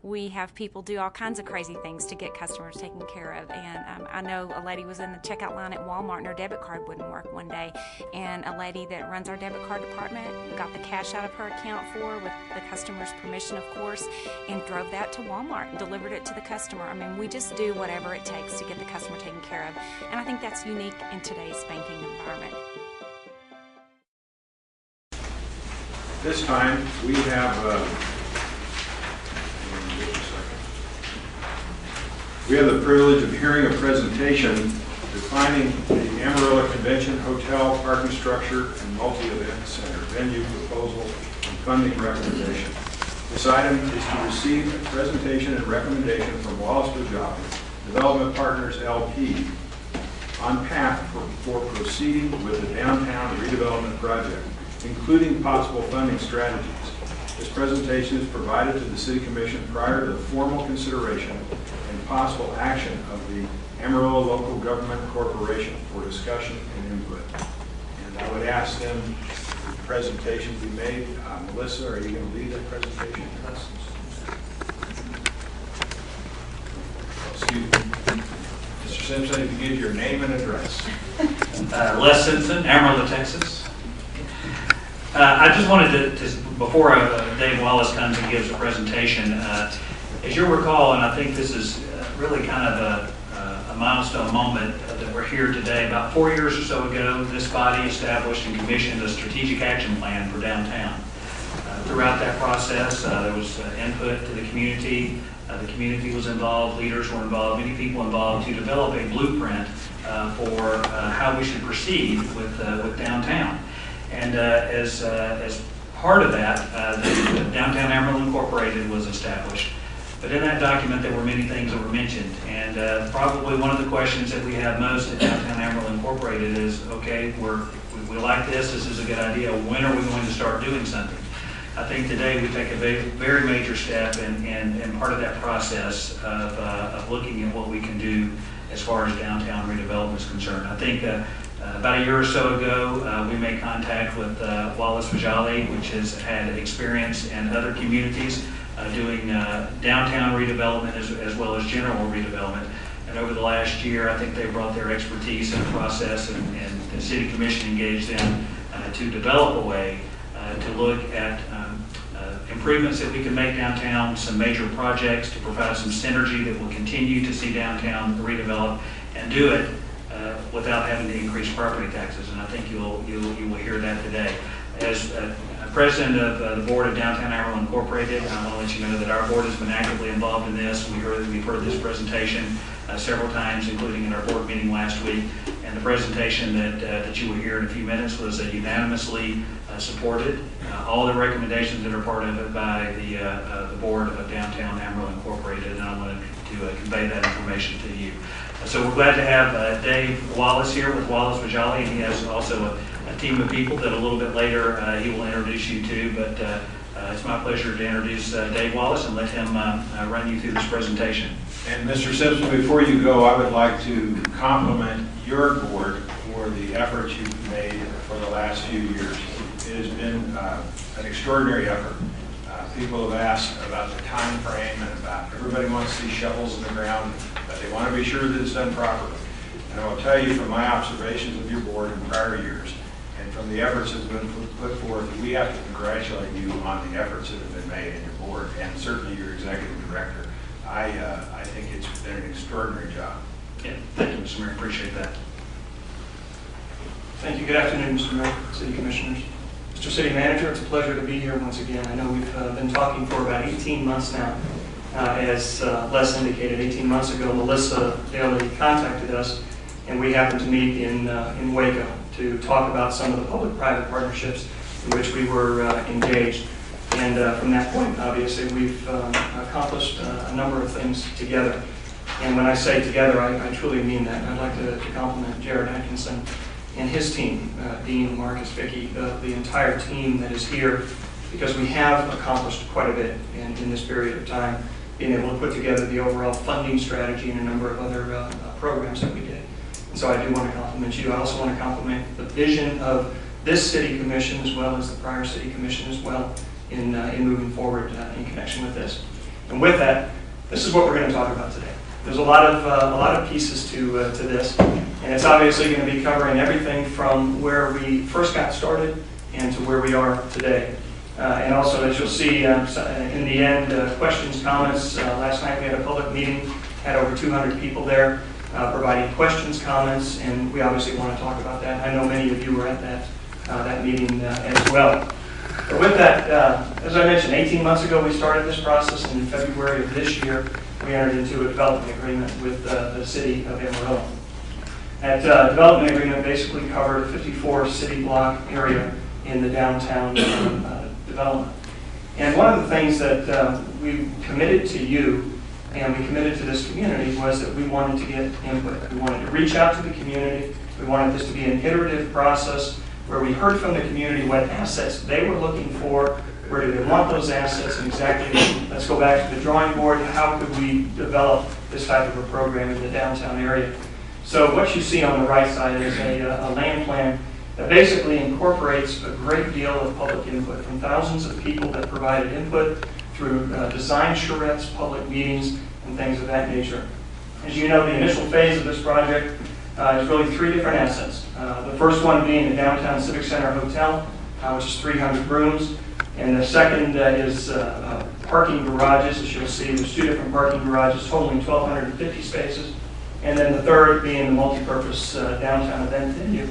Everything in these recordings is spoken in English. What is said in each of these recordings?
We have people do all kinds of crazy things to get customers taken care of, and I know a lady was in the checkout line at Walmart and her debit card wouldn't work one day, and a lady that runs our debit card department got the cash out of her account for her with the customer's permission, of course, and drove that to Walmart and delivered it to the customer. I mean, we just do whatever it takes to get the customer taken care of, and I think that's unique in today's banking environment. This time we have the privilege of hearing a presentation defining the Amarillo Convention Hotel parking structure and multi-event center venue proposal and funding recommendation. This item is to receive a presentation and recommendation from Wallace Vajali Development Partners LP on path for proceeding with the downtown redevelopment project, including possible funding strategies. This presentation is provided to the City Commission prior to the formal consideration and possible action of the Amarillo Local Government Corporation for discussion and input. And I would ask them the presentation to be made. Melissa, are you going to lead that presentation? Excuse me. Mr. Simpson, if you give your name and address. Les Simpson, Amarillo, Texas. I just wanted to before Dave Wallace comes and gives a presentation, as you'll recall, and I think this is really kind of a milestone moment that we're here today. About 4 years or so ago, this body established and commissioned a strategic action plan for downtown. Throughout that process, there was input to the community. The community was involved, leaders were involved, many people involved to develop a blueprint for how we should proceed with downtown. And as part of that, the Downtown Amarillo Incorporated was established. But in that document, there were many things that were mentioned. And probably one of the questions that we have most at Downtown Amarillo Incorporated is, okay, we like this is a good idea. When are we going to start doing something? I think today we take a very major step in part of that process of looking at what we can do as far as downtown redevelopment is concerned. I think about a year or so ago, we made contact with Wallace Vajali, which has had experience in other communities doing downtown redevelopment as well as general redevelopment. And over the last year, I think they brought their expertise in the process, and the City Commission engaged them to develop a way to look at improvements that we can make downtown, some major projects to provide some synergy that will continue to see downtown redevelop and do it without having to increase property taxes. And I think you will hear that today. As president of the board of Downtown Amarillo Incorporated, I want to let you know that our board has been actively involved in this. We've heard this presentation several times, including in our board meeting last week. And the presentation that you will hear in a few minutes was unanimously supported. All the recommendations that are part of it by the board of Downtown Amarillo Incorporated, and I wanted to convey that information to you. So we're glad to have Dave Wallace here with Wallace Vajali, and he has also a team of people that a little bit later he will introduce you to, but it's my pleasure to introduce Dave Wallace and let him run you through this presentation. And Mr. Simpson, before you go, I would like to compliment your board for the efforts you've made for the last few years. It has been an extraordinary effort. People have asked about the time frame and about everybody wants to see shovels in the ground, but they want to be sure that it's done properly. And I will tell you from my observations of your board in prior years and from the efforts that have been put forth, we have to congratulate you on the efforts that have been made in your board and certainly your executive director. I think it's been an extraordinary job. Yeah, thank you, Mr. Mayor. Appreciate that. Thank you. Good afternoon, Mr. Mayor, City Commissioners. Mr. City Manager, it's a pleasure to be here once again. I know we've been talking for about 18 months now. As Les indicated, 18 months ago, Melissa Daly contacted us, and we happened to meet in Waco to talk about some of the public-private partnerships in which we were engaged. And from that point, obviously, we've accomplished a number of things together. And when I say together, I truly mean that. And I'd like to compliment Jared Atkinson and his team, Dean, Marcus, Vicky, the entire team that is here, because we have accomplished quite a bit in this period of time, being able to put together the overall funding strategy and a number of other programs that we did. And so I do want to compliment you. I also want to compliment the vision of this City Commission as well as the prior City Commission as well in moving forward in connection with this. And with that, this is what we're going to talk about today. There's a lot of pieces to this, and it's obviously going to be covering everything from where we first got started and to where we are today. And also, as you'll see in the end, questions, comments. Last night we had a public meeting, had over 200 people there providing questions, comments, and we obviously want to talk about that. I know many of you were at that meeting as well. But with that, as I mentioned, 18 months ago we started this process, and in February of this year we entered into a development agreement with the city of Amarillo. That development agreement basically covered a 54 city block area in the downtown development. And one of the things that we committed to you and we committed to this community was that we wanted to get input. We wanted to reach out to the community. We wanted this to be an iterative process where we heard from the community what assets they were looking for, where do they want those assets, and exactly, let's go back to the drawing board, how could we develop this type of a program in the downtown area. So what you see on the right side is a land plan that basically incorporates a great deal of public input from thousands of people that provided input through design charrettes, public meetings, and things of that nature. As you know, the initial phase of this project is really 3 different assets. The first one being the Downtown Civic Center Hotel, which is 300 rooms. And the second is parking garages. As you'll see, there's 2 different parking garages totaling 1,250 spaces. And then the third being the multi-purpose downtown event venue,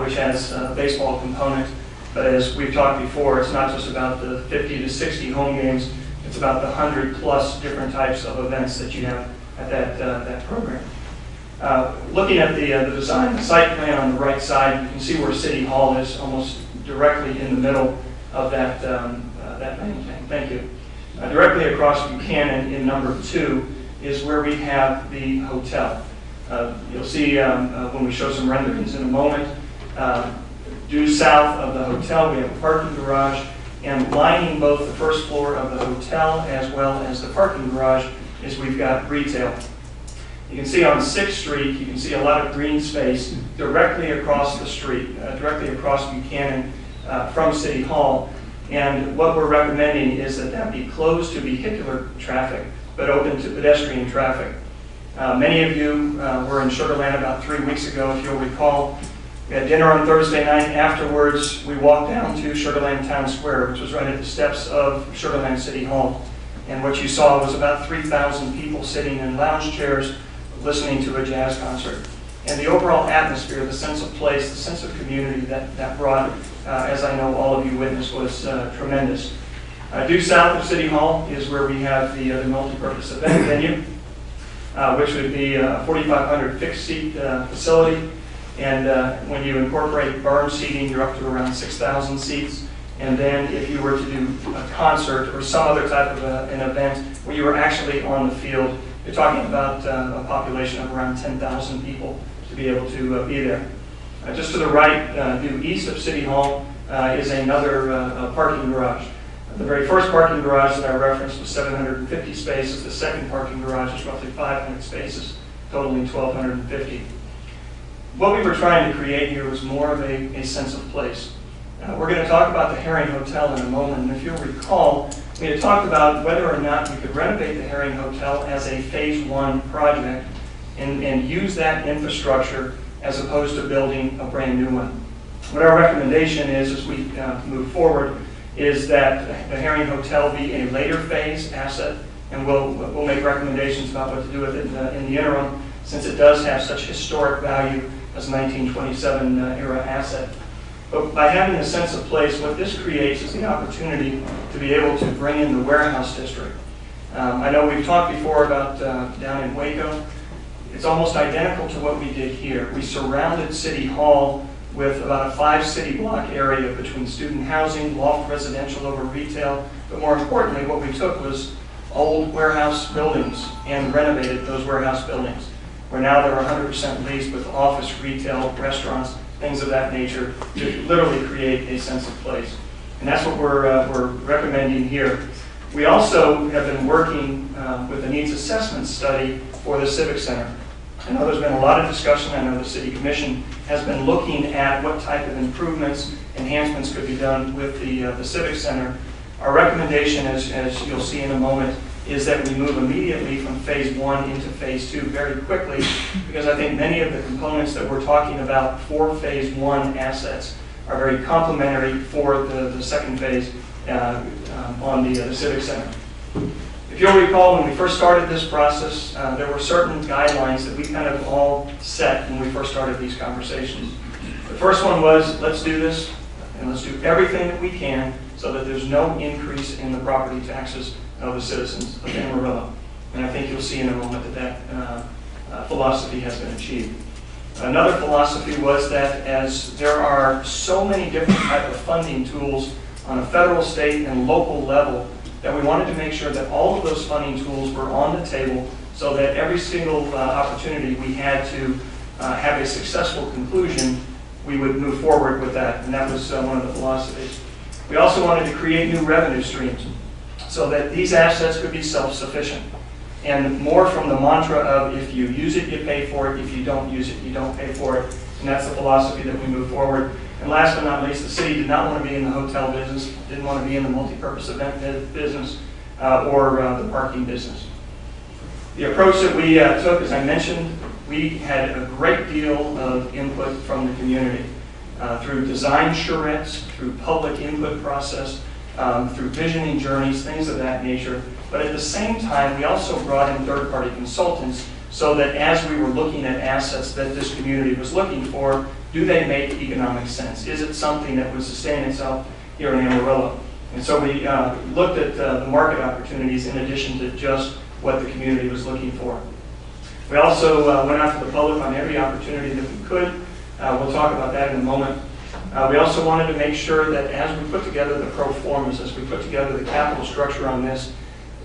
which has a baseball component. But as we've talked before, it's not just about the 50 to 60 home games. It's about the 100+ different types of events that you have at that program. Looking at the design, the site plan on the right side, you can see where City Hall is, almost directly in the middle of that main thing. Thank you. Directly across Buchanan in number 2 is where we have the hotel. You'll see when we show some renderings in a moment, due south of the hotel we have a parking garage, and lining both the first floor of the hotel as well as the parking garage is we've got retail. You can see on 6th Street, you can see a lot of green space directly across the street, directly across Buchanan from City Hall. And what we're recommending is that that be closed to vehicular traffic, but open to pedestrian traffic. Many of you were in Sugar Land about 3 weeks ago, if you'll recall. We had dinner on Thursday night. Afterwards, we walked down to Sugar Land Town Square, which was right at the steps of Sugar Land City Hall. And what you saw was about 3,000 people sitting in lounge chairs listening to a jazz concert. And the overall atmosphere, the sense of place, the sense of community that brought, as I know all of you witnessed, was tremendous. Due south of City Hall is where we have the multi-purpose event venue, which would be a 4,500 fixed seat facility. And when you incorporate berm seating, you're up to around 6,000 seats. And then if you were to do a concert or some other type of an event where you were actually on the field, you're talking about a population of around 10,000 people to be able to be there. Just to the right, due east of City Hall, is another parking garage. The very first parking garage that I referenced was 750 spaces. The second parking garage is roughly 500 spaces, totaling 1,250. What we were trying to create here was more of a sense of place. We're going to talk about the Herring Hotel in a moment, and if you'll recall, we had talked about whether or not we could renovate the Herring Hotel as a phase 1 project and use that infrastructure as opposed to building a brand new one. What our recommendation is as we move forward is that the Herring Hotel be a later phase asset, and we'll make recommendations about what to do with it in the interim, since it does have such historic value as a 1927 era asset. But by having a sense of place, what this creates is the opportunity to be able to bring in the warehouse district. I know we've talked before about down in Waco. It's almost identical to what we did here. We surrounded City Hall with about a 5 city block area between student housing, loft residential over retail. But more importantly, what we took was old warehouse buildings and renovated those warehouse buildings, where now they're 100% leased with office, retail, restaurants, things of that nature, to literally create a sense of place. And that's what we're recommending here. We also have been working with a needs assessment study for the Civic Center. I know there's been a lot of discussion. I know the City Commission has been looking at what type of improvements, enhancements could be done with the Civic Center. Our recommendation, as you'll see in a moment, is that we move immediately from phase 1 into phase 2 very quickly, because I think many of the components that we're talking about for phase 1 assets are very complementary for the second phase on the Civic Center. If you'll recall, when we first started this process, there were certain guidelines that we kind of all set when we first started these conversations. The first one was, let's do this, and let's do everything that we can so that there's no increase in the property taxes of the citizens of Amarillo. And I think you'll see in a moment that philosophy has been achieved. Another philosophy was that as there are so many different type of funding tools on a federal, state, and local level, that we wanted to make sure that all of those funding tools were on the table so that every single opportunity we had to have a successful conclusion, we would move forward with that, and that was one of the philosophies. We also wanted to create new revenue streams so that these assets could be self-sufficient. And more from the mantra of if you use it, you pay for it. If you don't use it, you don't pay for it. And that's the philosophy that we move forward. And last but not least, the city did not want to be in the hotel business, didn't want to be in the multi-purpose event business, or the parking business. The approach that we took, as I mentioned, we had a great deal of input from the community through design charrettes, through public input process, through visioning journeys, things of that nature. But at the same time, we also brought in third-party consultants so that as we were looking at assets that this community was looking for, do they make economic sense? Is it something that would sustain itself here in Amarillo? And so we looked at the market opportunities in addition to just what the community was looking for. We also went out to the public on every opportunity that we could. We'll talk about that in a moment. We also wanted to make sure that as we put together the pro formas, as we put together the capital structure on this,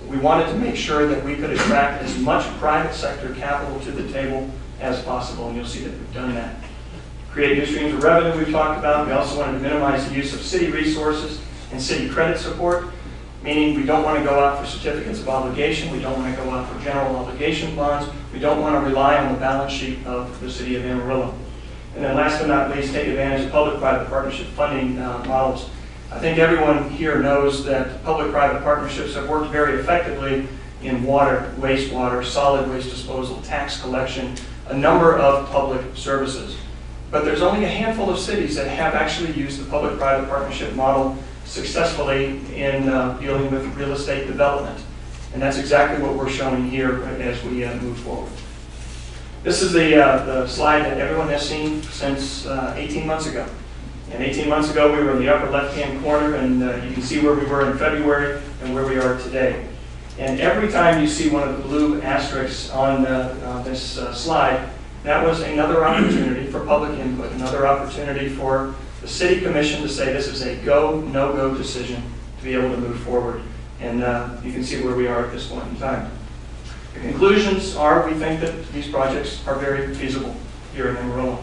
we wanted to make sure that we could attract as much private sector capital to the table as possible, and you'll see that we've done that. Create new streams of revenue we've talked about. We also wanted to minimize the use of city resources and city credit support, meaning we don't want to go out for certificates of obligation, we don't want to go out for general obligation bonds, we don't want to rely on the balance sheet of the city of Amarillo. And then last but not least, take advantage of public-private partnership funding models. I think everyone here knows that public-private partnerships have worked very effectively in water, wastewater, solid waste disposal, tax collection, a number of public services. But there's only a handful of cities that have actually used the public-private partnership model successfully in dealing with real estate development. And that's exactly what we're showing here as we move forward. This is the slide that everyone has seen since 18 months ago. And 18 months ago, we were in the upper left-hand corner, and you can see where we were in February and where we are today. And every time you see one of the blue asterisks on this slide, that was another opportunity for public input, another opportunity for the City Commission to say this is a go, no-go decision to be able to move forward. And you can see where we are at this point in time. The conclusions are we think that these projects are very feasible here in Amarillo.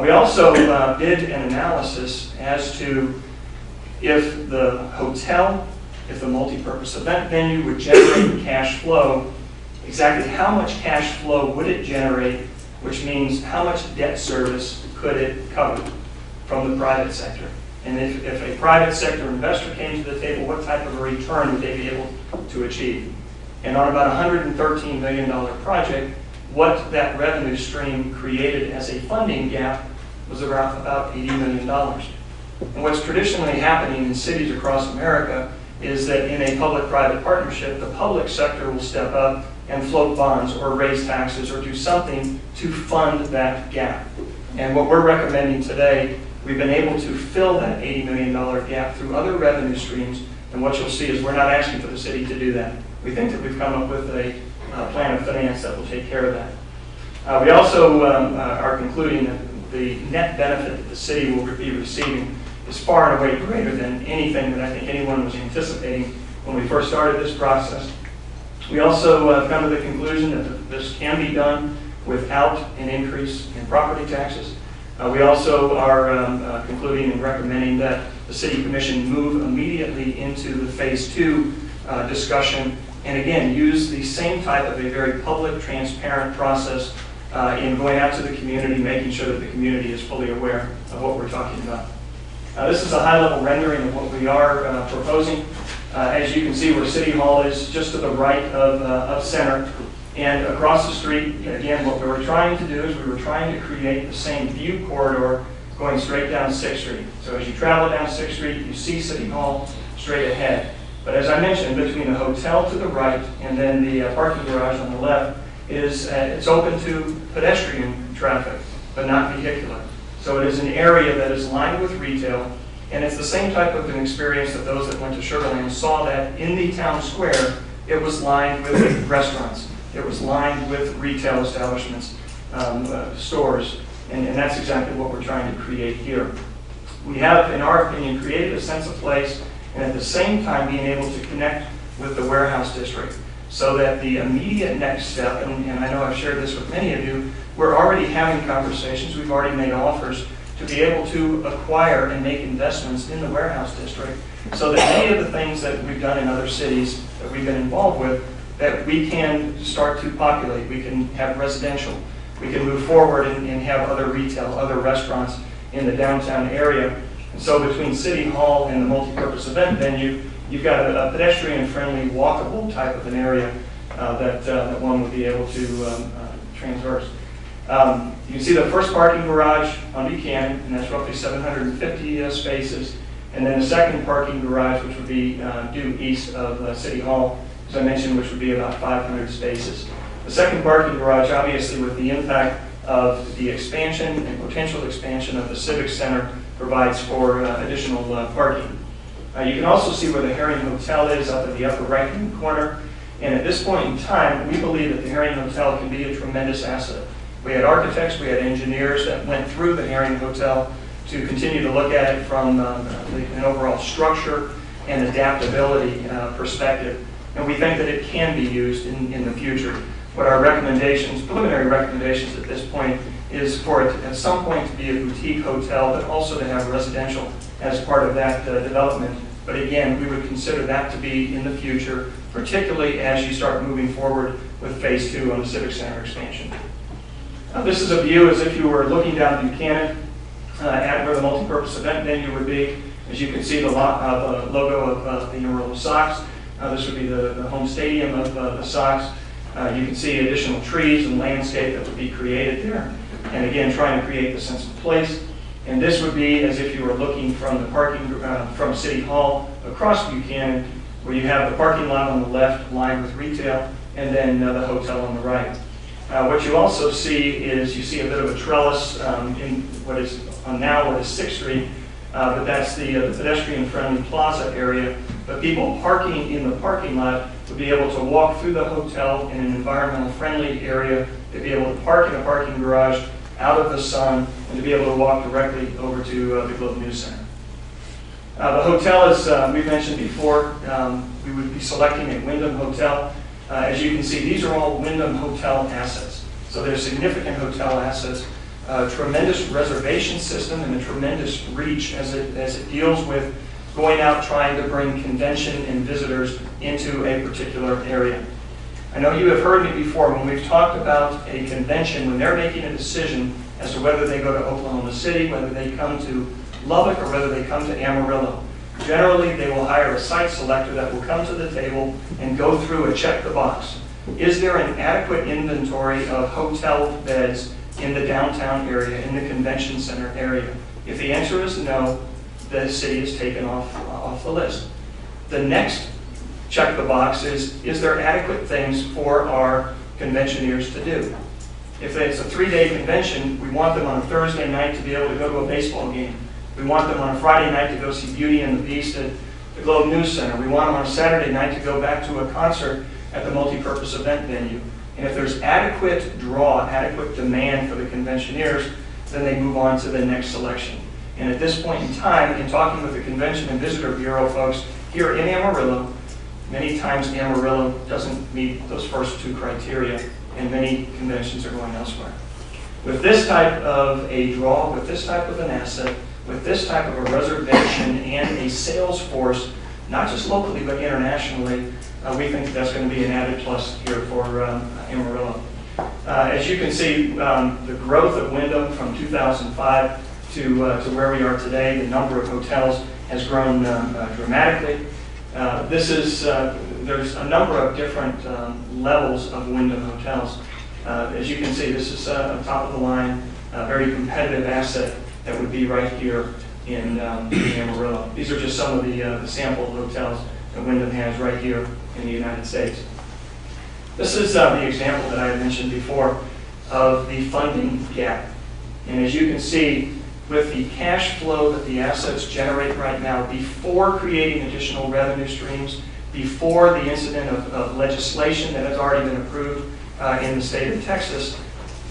We also did an analysis as to if the hotel, if the multi-purpose event venue would generate cash flow, exactly how much cash flow would it generate, which means how much debt service could it cover from the private sector. And if a private sector investor came to the table, what type of a return would they be able to achieve? And on about a $113 million project, what that revenue stream created as a funding gap was around about $80 million. And what's traditionally happening in cities across America is that in a public-private partnership, the public sector will step up and float bonds or raise taxes or do something to fund that gap. And what we're recommending today, we've been able to fill that $80 million gap through other revenue streams. And what you'll see is we're not asking for the city to do that. We think that we've come up with a plan of finance that will take care of that. We also are concluding that the net benefit that the city will be receiving is far and away greater than anything that I think anyone was anticipating when we first started this process. We also come to the conclusion that this can be done without an increase in property taxes. We also are concluding and recommending that the City Commission move immediately into the Phase 2 discussion, and again, use the same type of a very public, transparent process in going out to the community, making sure that the community is fully aware of what we're talking about. This is a high-level rendering of what we are proposing. As you can see, where City Hall is, just to the right of Center. And across the street, again, what we were trying to do is we were trying to create the same view corridor going straight down 6th Street. So as you travel down 6th Street, you see City Hall straight ahead. But as I mentioned, between the hotel to the right and then the parking garage on the left, it's open to pedestrian traffic, but not vehicular. So it is an area that is lined with retail, and it's the same type of an experience that those that went to Sugar Land saw, that in the town square, it was lined with restaurants. It was lined with retail establishments, stores, and that's exactly what we're trying to create here. We have, in our opinion, created a sense of place, and at the same time being able to connect with the warehouse district, so that the immediate next step, and I know I've shared this with many of you, we're already having conversations, we've already made offers to be able to acquire and make investments in the warehouse district, so that many of the things that we've done in other cities that we've been involved with, that we can start to populate. We can have residential. We can move forward and have other retail, other restaurants in the downtown area. And so between City Hall and the multi-purpose event venue, you've got a pedestrian-friendly, walkable type of an area that one would be able to transverse. You can see the first parking garage on Buchanan, and that's roughly 750 spaces. And then the second parking garage, which would be due east of City Hall, as I mentioned, which would be about 500 spaces. The second parking garage, obviously, with the impact of the expansion and potential expansion of the Civic Center, provides for additional parking. You can also see where the Herring Hotel is up at the upper right-hand corner. And at this point in time, we believe that the Herring Hotel can be a tremendous asset. We had architects, we had engineers that went through the Herring Hotel to continue to look at it from an overall structure and adaptability perspective. And we think that it can be used in the future. What our recommendations, preliminary recommendations at this point, is for it at some point to be a boutique hotel, but also to have residential as part of that development. But again, we would consider that to be in the future, particularly as you start moving forward with Phase 2 on the Civic Center expansion. This is a view as if you were looking down Buchanan at where the multi-purpose event venue would be. As you can see, the logo of the Amarillo Sox. This would be the home stadium of the Sox. You can see additional trees and landscape that would be created there. And again, trying to create the sense of place. And this would be as if you were looking from the parking from City Hall across Buchanan, where you have the parking lot on the left lined with retail, and then the hotel on the right. What you also see is you see a bit of a trellis in what is now what is 6th Street, but that's the pedestrian-friendly plaza area. But people parking in the parking lot would be able to walk through the hotel in an environmental-friendly area. They'd be able to park in a parking garage out of the sun, and to be able to walk directly over to the Globe News Center. The hotel, as we mentioned before, we would be selecting a Wyndham Hotel. As you can see, these are all Wyndham Hotel assets. So they're significant hotel assets, a tremendous reservation system, and a tremendous reach as it deals with going out trying to bring convention and visitors into a particular area. I know you have heard me before when we've talked about a convention, when they're making a decision as to whether they go to Oklahoma City, whether they come to Lubbock, or whether they come to Amarillo. Generally, they will hire a site selector that will come to the table and go through and check the box. Is there an adequate inventory of hotel beds in the downtown area, in the convention center area? If the answer is no, the city is taken off the list. The next check the box is there adequate things for our conventioneers to do? If it's a 3-day convention, we want them on a Thursday night to be able to go to a baseball game. We want them on a Friday night to go see Beauty and the Beast at the Globe News Center. We want them on a Saturday night to go back to a concert at the multi-purpose event venue. And if there's adequate draw, adequate demand for the conventioneers, then they move on to the next selection. And at this point in time, in talking with the Convention and Visitor Bureau folks here in Amarillo, many times Amarillo doesn't meet those first 2 criteria, and many conventions are going elsewhere. With this type of a draw, with this type of an asset, with this type of a reservation and a sales force, not just locally but internationally, we think that's going to be an added plus here for Amarillo. As you can see, the growth of Wyndham from 2005 to where we are today, the number of hotels has grown dramatically. There's a number of different levels of Wyndham hotels. As you can see, this is a top of the line, very competitive asset that would be right here in Amarillo. These are just some of the sample hotels that Wyndham has right here in the United States. This is the example that I had mentioned before of the funding gap. And as you can see, with the cash flow that the assets generate right now, before creating additional revenue streams, before the incident of legislation that has already been approved in the state of Texas,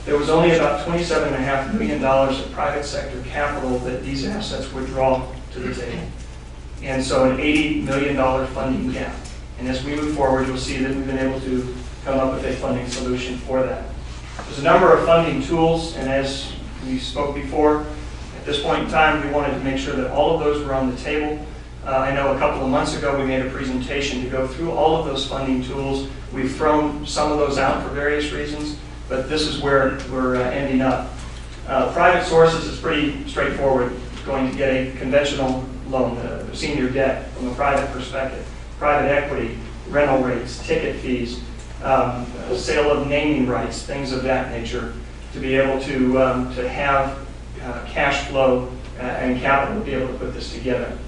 there was only about $27.5 million of private sector capital that these assets would draw to the table. And so an $80 million funding gap. And as we move forward, you'll see that we've been able to come up with a funding solution for that. There's a number of funding tools, and as we spoke before, at this point in time, we wanted to make sure that all of those were on the table. I know a couple of months ago we made a presentation to go through all of those funding tools. We've thrown some of those out for various reasons, but this is where we're ending up. Private sources is pretty straightforward. It's going to get a conventional loan, senior debt from a private perspective, private equity, rental rates, ticket fees, sale of naming rights, things of that nature, to be able to have cash flow and capital to be able to put this together.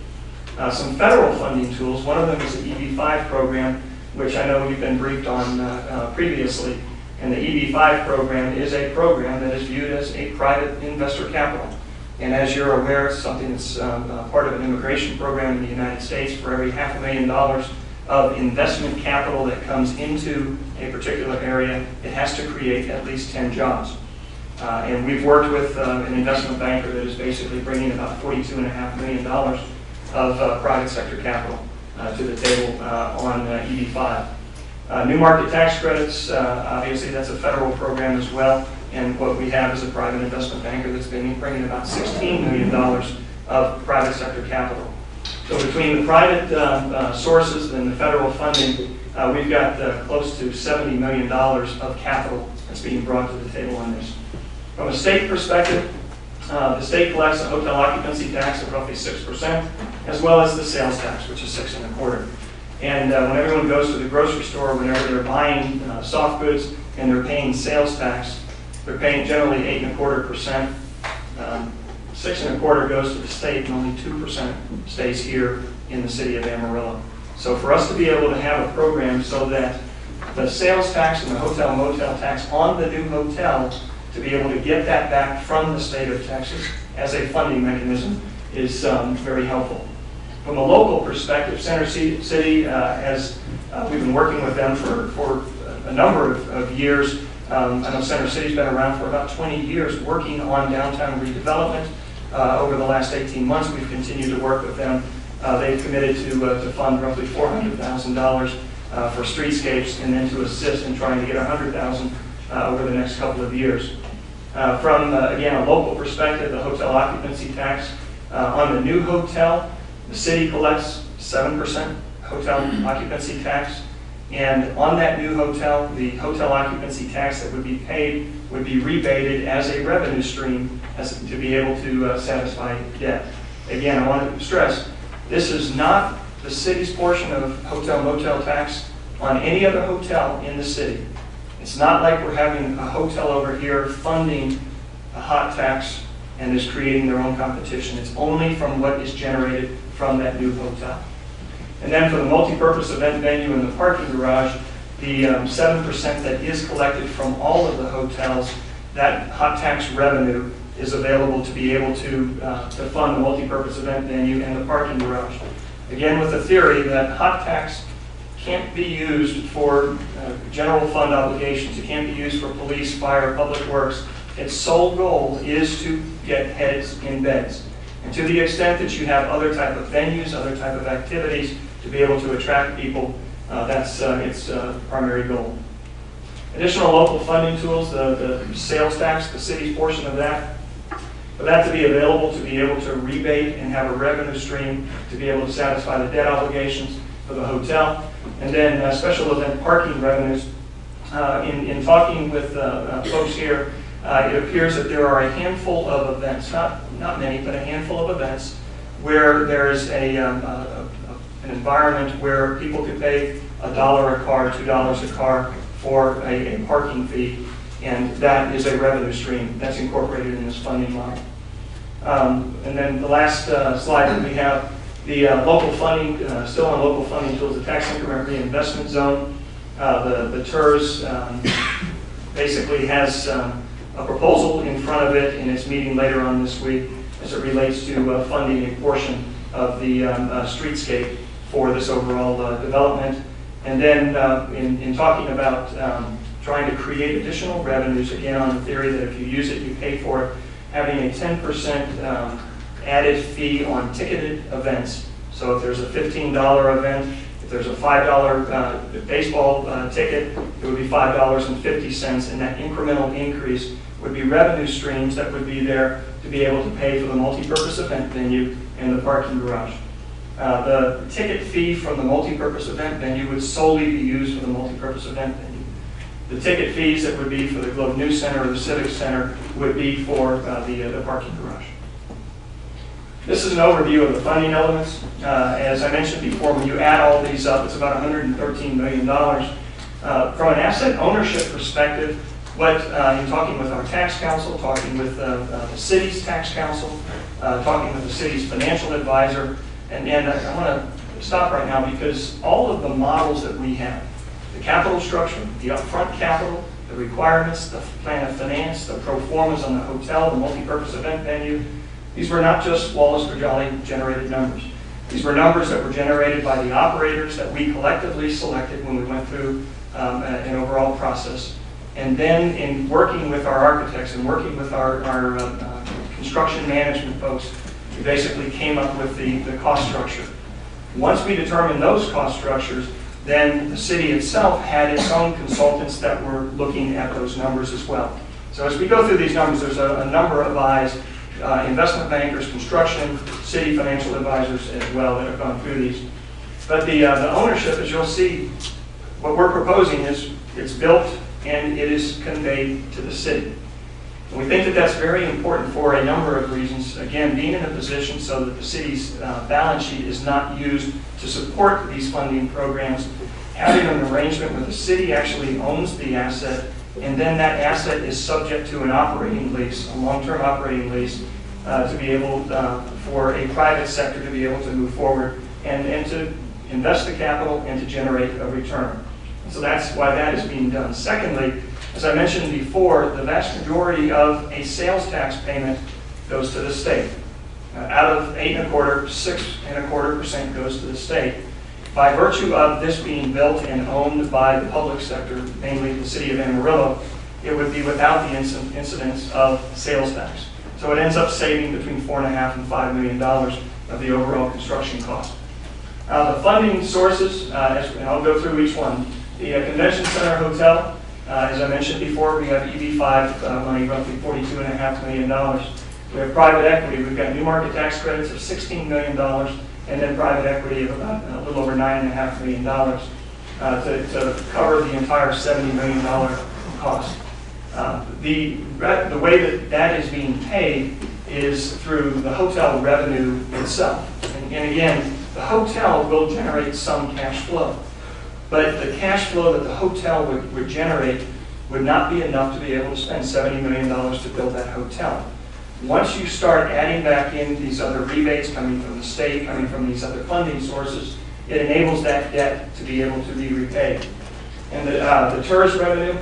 Some federal funding tools, one of them is the EB-5 program, which I know you've been briefed on previously. And the EB-5 program is a program that is viewed as a private investor capital. And as you're aware, it's something that's part of an immigration program in the United States. For every $500,000 of investment capital that comes into a particular area, it has to create at least 10 jobs. And we've worked with an investment banker that is basically bringing about $42.5 million of private sector capital to the table on EB-5. New market tax credits, obviously that's a federal program as well. And what we have is a private investment banker that's been bringing about $16 million of private sector capital. So between the private sources and the federal funding, we've got close to $70 million of capital that's being brought to the table on this. From a state perspective, the state collects a hotel occupancy tax of roughly 6%, as well as the sales tax, which is 6.25%. And when everyone goes to the grocery store, whenever they're buying soft goods and they're paying sales tax, they're paying generally 8.25%. 6.25% goes to the state, and only 2% stays here in the city of Amarillo. So for us to be able to have a program so that the sales tax and the hotel motel tax on the new hotel, to be able to get that back from the state of Texas as a funding mechanism is very helpful. From a local perspective, Center City we've been working with them for a number of years. I know Center City's been around for about 20 years working on downtown redevelopment. Over the last 18 months, we've continued to work with them. They've committed to fund roughly $400,000 for streetscapes, and then to assist in trying to get $100,000 over the next couple of years. From, again, a local perspective, the hotel occupancy tax on the new hotel, the city collects 7% hotel occupancy tax. And on that new hotel, the hotel occupancy tax that would be paid would be rebated as a revenue stream to be able to satisfy debt. Again, I want to stress, this is not the city's portion of hotel motel tax on any other hotel in the city. It's not like we're having a hotel over here funding a hot tax and is creating their own competition. It's only from what is generated from that new hotel. And then for the multi-purpose event venue and the parking garage, the 7% that is collected from all of the hotels, that hot tax revenue is available to be able to fund the multi-purpose event venue and the parking garage. Again, with the theory that hot tax can't be used for general fund obligations. It can't be used for police, fire, public works. Its sole goal is to get heads in beds. And to the extent that you have other type of venues, other type of activities to be able to attract people, that's its primary goal. Additional local funding tools, the sales tax, the city's portion of that. For that to be available, to be able to rebate and have a revenue stream to be able to satisfy the debt obligations for the hotel. And then special event parking revenues. In talking with folks here, it appears that there are a handful of events, not many, but a handful of events where there is an an environment where people could pay $1 a car, $2 a car for a parking fee, and that is a revenue stream that's incorporated in this funding model. And then the last slide that we have, the local funding, still on local funding tools, the tax increment reinvestment zone. The TERS basically has a proposal in front of it in its meeting later on this week as it relates to funding a portion of the streetscape for this overall development. And then in talking about trying to create additional revenues, again on the theory that if you use it, you pay for it, having a 10% added fee on ticketed events. So if there's a $15 event, if there's a $5 baseball ticket, it would be $5.50, and that incremental increase would be revenue streams that would be there to be able to pay for the multi-purpose event venue and the parking garage. The ticket fee from the multi-purpose event venue would solely be used for the multi-purpose event venue. The ticket fees that would be for the Globe News Center or the Civic Center would be for the parking garage. This is an overview of the funding elements. As I mentioned before, when you add all these up, it's about $113 million. From an asset ownership perspective, in talking with our tax council, talking with the city's tax council, talking with the city's financial advisor, and I want to stop right now because all of the models that we have, the capital structure, the upfront capital, the requirements, the plan of finance, the pro formas on the hotel, the multi-purpose event venue, these were not just Wallace or Jolly generated numbers. These were numbers that were generated by the operators that we collectively selected when we went through an overall process. And then in working with our architects and working with our construction management folks, we basically came up with the cost structure. Once we determined those cost structures, then the city itself had its own consultants that were looking at those numbers as well. So as we go through these numbers, there's a number of eyes, investment bankers, construction, city financial advisors as well that have gone through these. But the ownership, as you'll see, what we're proposing is it's built and it is conveyed to the city. And we think that that's very important for a number of reasons. Again, being in a position so that the city's balance sheet is not used to support these funding programs, having an arrangement where the city actually owns the asset, and then that asset is subject to an operating lease, a long-term operating lease, to be able, for a private sector to be able to move forward and to invest the capital and to generate a return. And so that's why that is being done. Secondly, as I mentioned before, the vast majority of a sales tax payment goes to the state. Out of 8.25%, 6.25% goes to the state. By virtue of this being built and owned by the public sector, mainly the city of Amarillo, it would be without the incidence of sales tax. So it ends up saving between $4.5 and $5 million of the overall construction cost. The funding sources, and I'll go through each one. The Convention Center Hotel, as I mentioned before, we have EB5 money, roughly $42.5 million. We have private equity. We've got new market tax credits of $16 million, and then private equity of about a little over $9.5 million to cover the entire $70 million cost. The way that is being paid is through the hotel revenue itself. And again, the hotel will generate some cash flow. But the cash flow that the hotel would generate would not be enough to be able to spend $70 million to build that hotel. Once you start adding back in these other rebates coming from the state, coming from these other funding sources, it enables that debt to be able to be repaid. And the tourist revenue,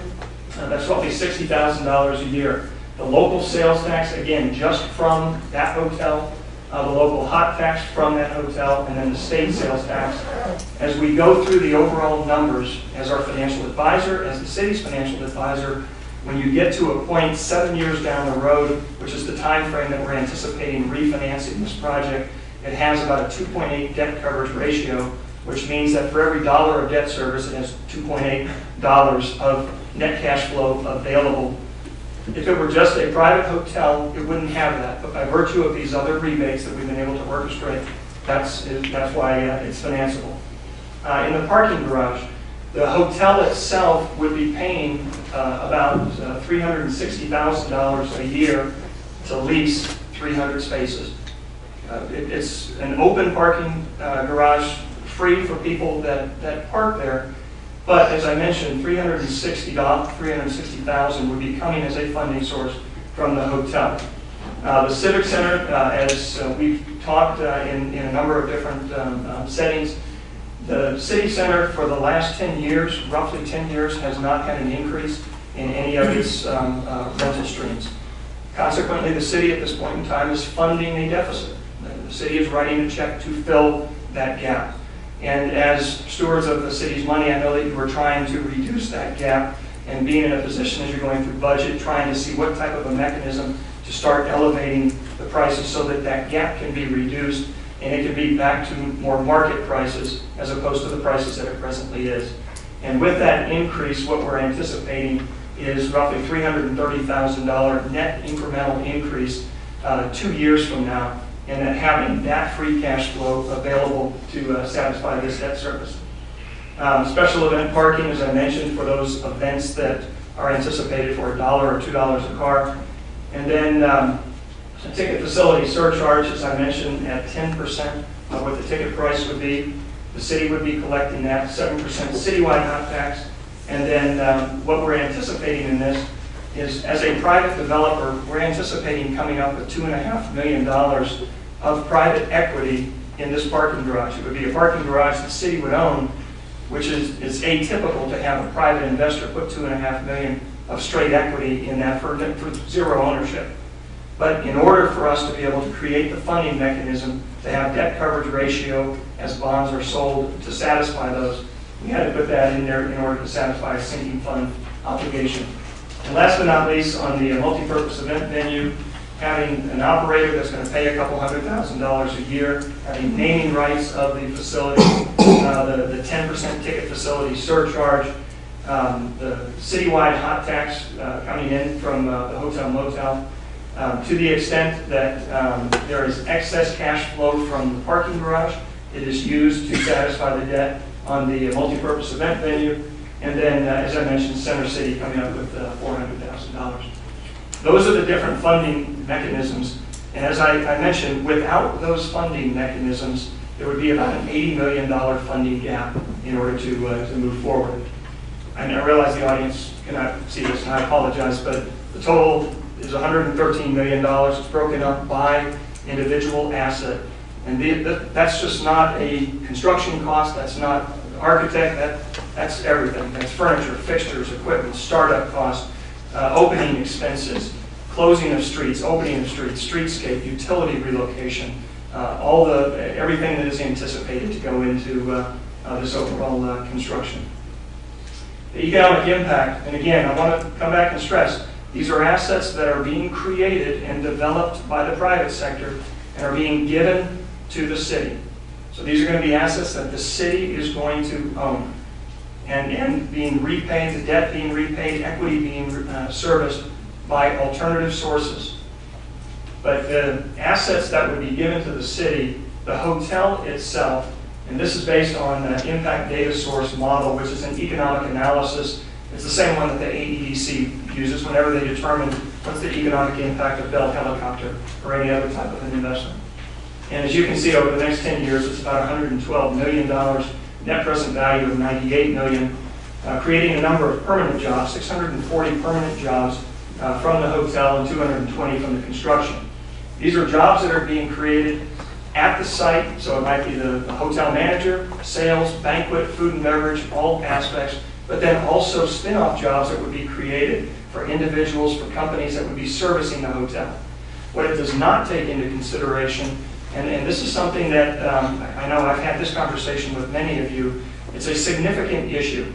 that's roughly $60,000 a year. The local sales tax, again, just from that hotel, the local hot tax from that hotel, and then the state sales tax. As we go through the overall numbers, as our financial advisor, as the city's financial advisor, when you get to a point 7 years down the road, which is the time frame that we're anticipating refinancing this project, it has about a 2.8 debt coverage ratio, which means that for every dollar of debt service, it has $2.8 of net cash flow available. If it were just a private hotel, it wouldn't have that. But by virtue of these other rebates that we've been able to orchestrate, that's why it's financeable. In the parking garage, the hotel itself would be paying about $360,000 a year to lease 300 spaces. It's an open parking garage free for people that park there. But as I mentioned, $360,000 would be coming as a funding source from the hotel. The Civic Center, as we've talked in a number of different settings, the City Center for the last 10 years, roughly 10 years, has not had an increase in any of its rental streams. Consequently, the city at this point in time is funding a deficit. The city is writing a check to fill that gap. And as stewards of the city's money, I know that you are trying to reduce that gap and being in a position as you're going through budget, trying to see what type of a mechanism to start elevating the prices so that that gap can be reduced and it can be back to more market prices as opposed to the prices that it presently is. And with that increase, what we're anticipating is roughly $330,000 net incremental increase 2 years from now, and then having that free cash flow available to satisfy this debt service. Special event parking, as I mentioned, for those events that are anticipated for $1 or $2 a car. And then a ticket facility surcharge, as I mentioned, at 10% of what the ticket price would be. The city would be collecting that, 7% citywide hot tax. And then what we're anticipating in this is, as a private developer, we're anticipating coming up with $2.5 million of private equity in this parking garage. It would be a parking garage the city would own, which is atypical to have a private investor put $2.5 million of straight equity in that for zero ownership. But in order for us to be able to create the funding mechanism to have debt coverage ratio as bonds are sold to satisfy those, we had to put that in there in order to satisfy a sinking fund obligation. And last but not least, on the multi-purpose event venue, having an operator that's going to pay a couple $100,000 a year, having naming rights of the facility, the 10% ticket facility surcharge, the citywide hot tax coming in from the hotel motel, to the extent that there is excess cash flow from the parking garage, it is used to satisfy the debt on the multi-purpose event venue, and then, as I mentioned, Center City coming up with $400,000. Those are the different funding mechanisms, and as I mentioned, without those funding mechanisms, there would be about an $80 million funding gap in order to move forward. I realize the audience cannot see this, and I apologize, but the total is $113 million. It's broken up by individual asset. And that's just not a construction cost, that's not architect, that's everything. That's furniture, fixtures, equipment, startup costs, opening expenses, closing of streets, opening of streets, streetscape, utility relocation, everything that is anticipated to go into this overall construction. The economic impact, and again, I want to come back and stress, these are assets that are being created and developed by the private sector and are being given to the city. So these are going to be assets that the city is going to own and being repaid, the debt being repaid, equity being serviced by alternative sources. But the assets that would be given to the city, the hotel itself, and this is based on an impact data source model, which is an economic analysis. It's the same one that the AEDC uses whenever they determine what's the economic impact of Bell Helicopter or any other type of an investment. And as you can see, over the next 10 years, it's about $112 million, net present value of $98 million, creating a number of permanent jobs, 640 permanent jobs from the hotel and 220 from the construction. These are jobs that are being created at the site, so it might be the hotel manager, sales, banquet, food and beverage, all aspects, but then also spin-off jobs that would be created for individuals, for companies that would be servicing the hotel. What it does not take into consideration, and this is something that I know I've had this conversation with many of you, it's a significant issue.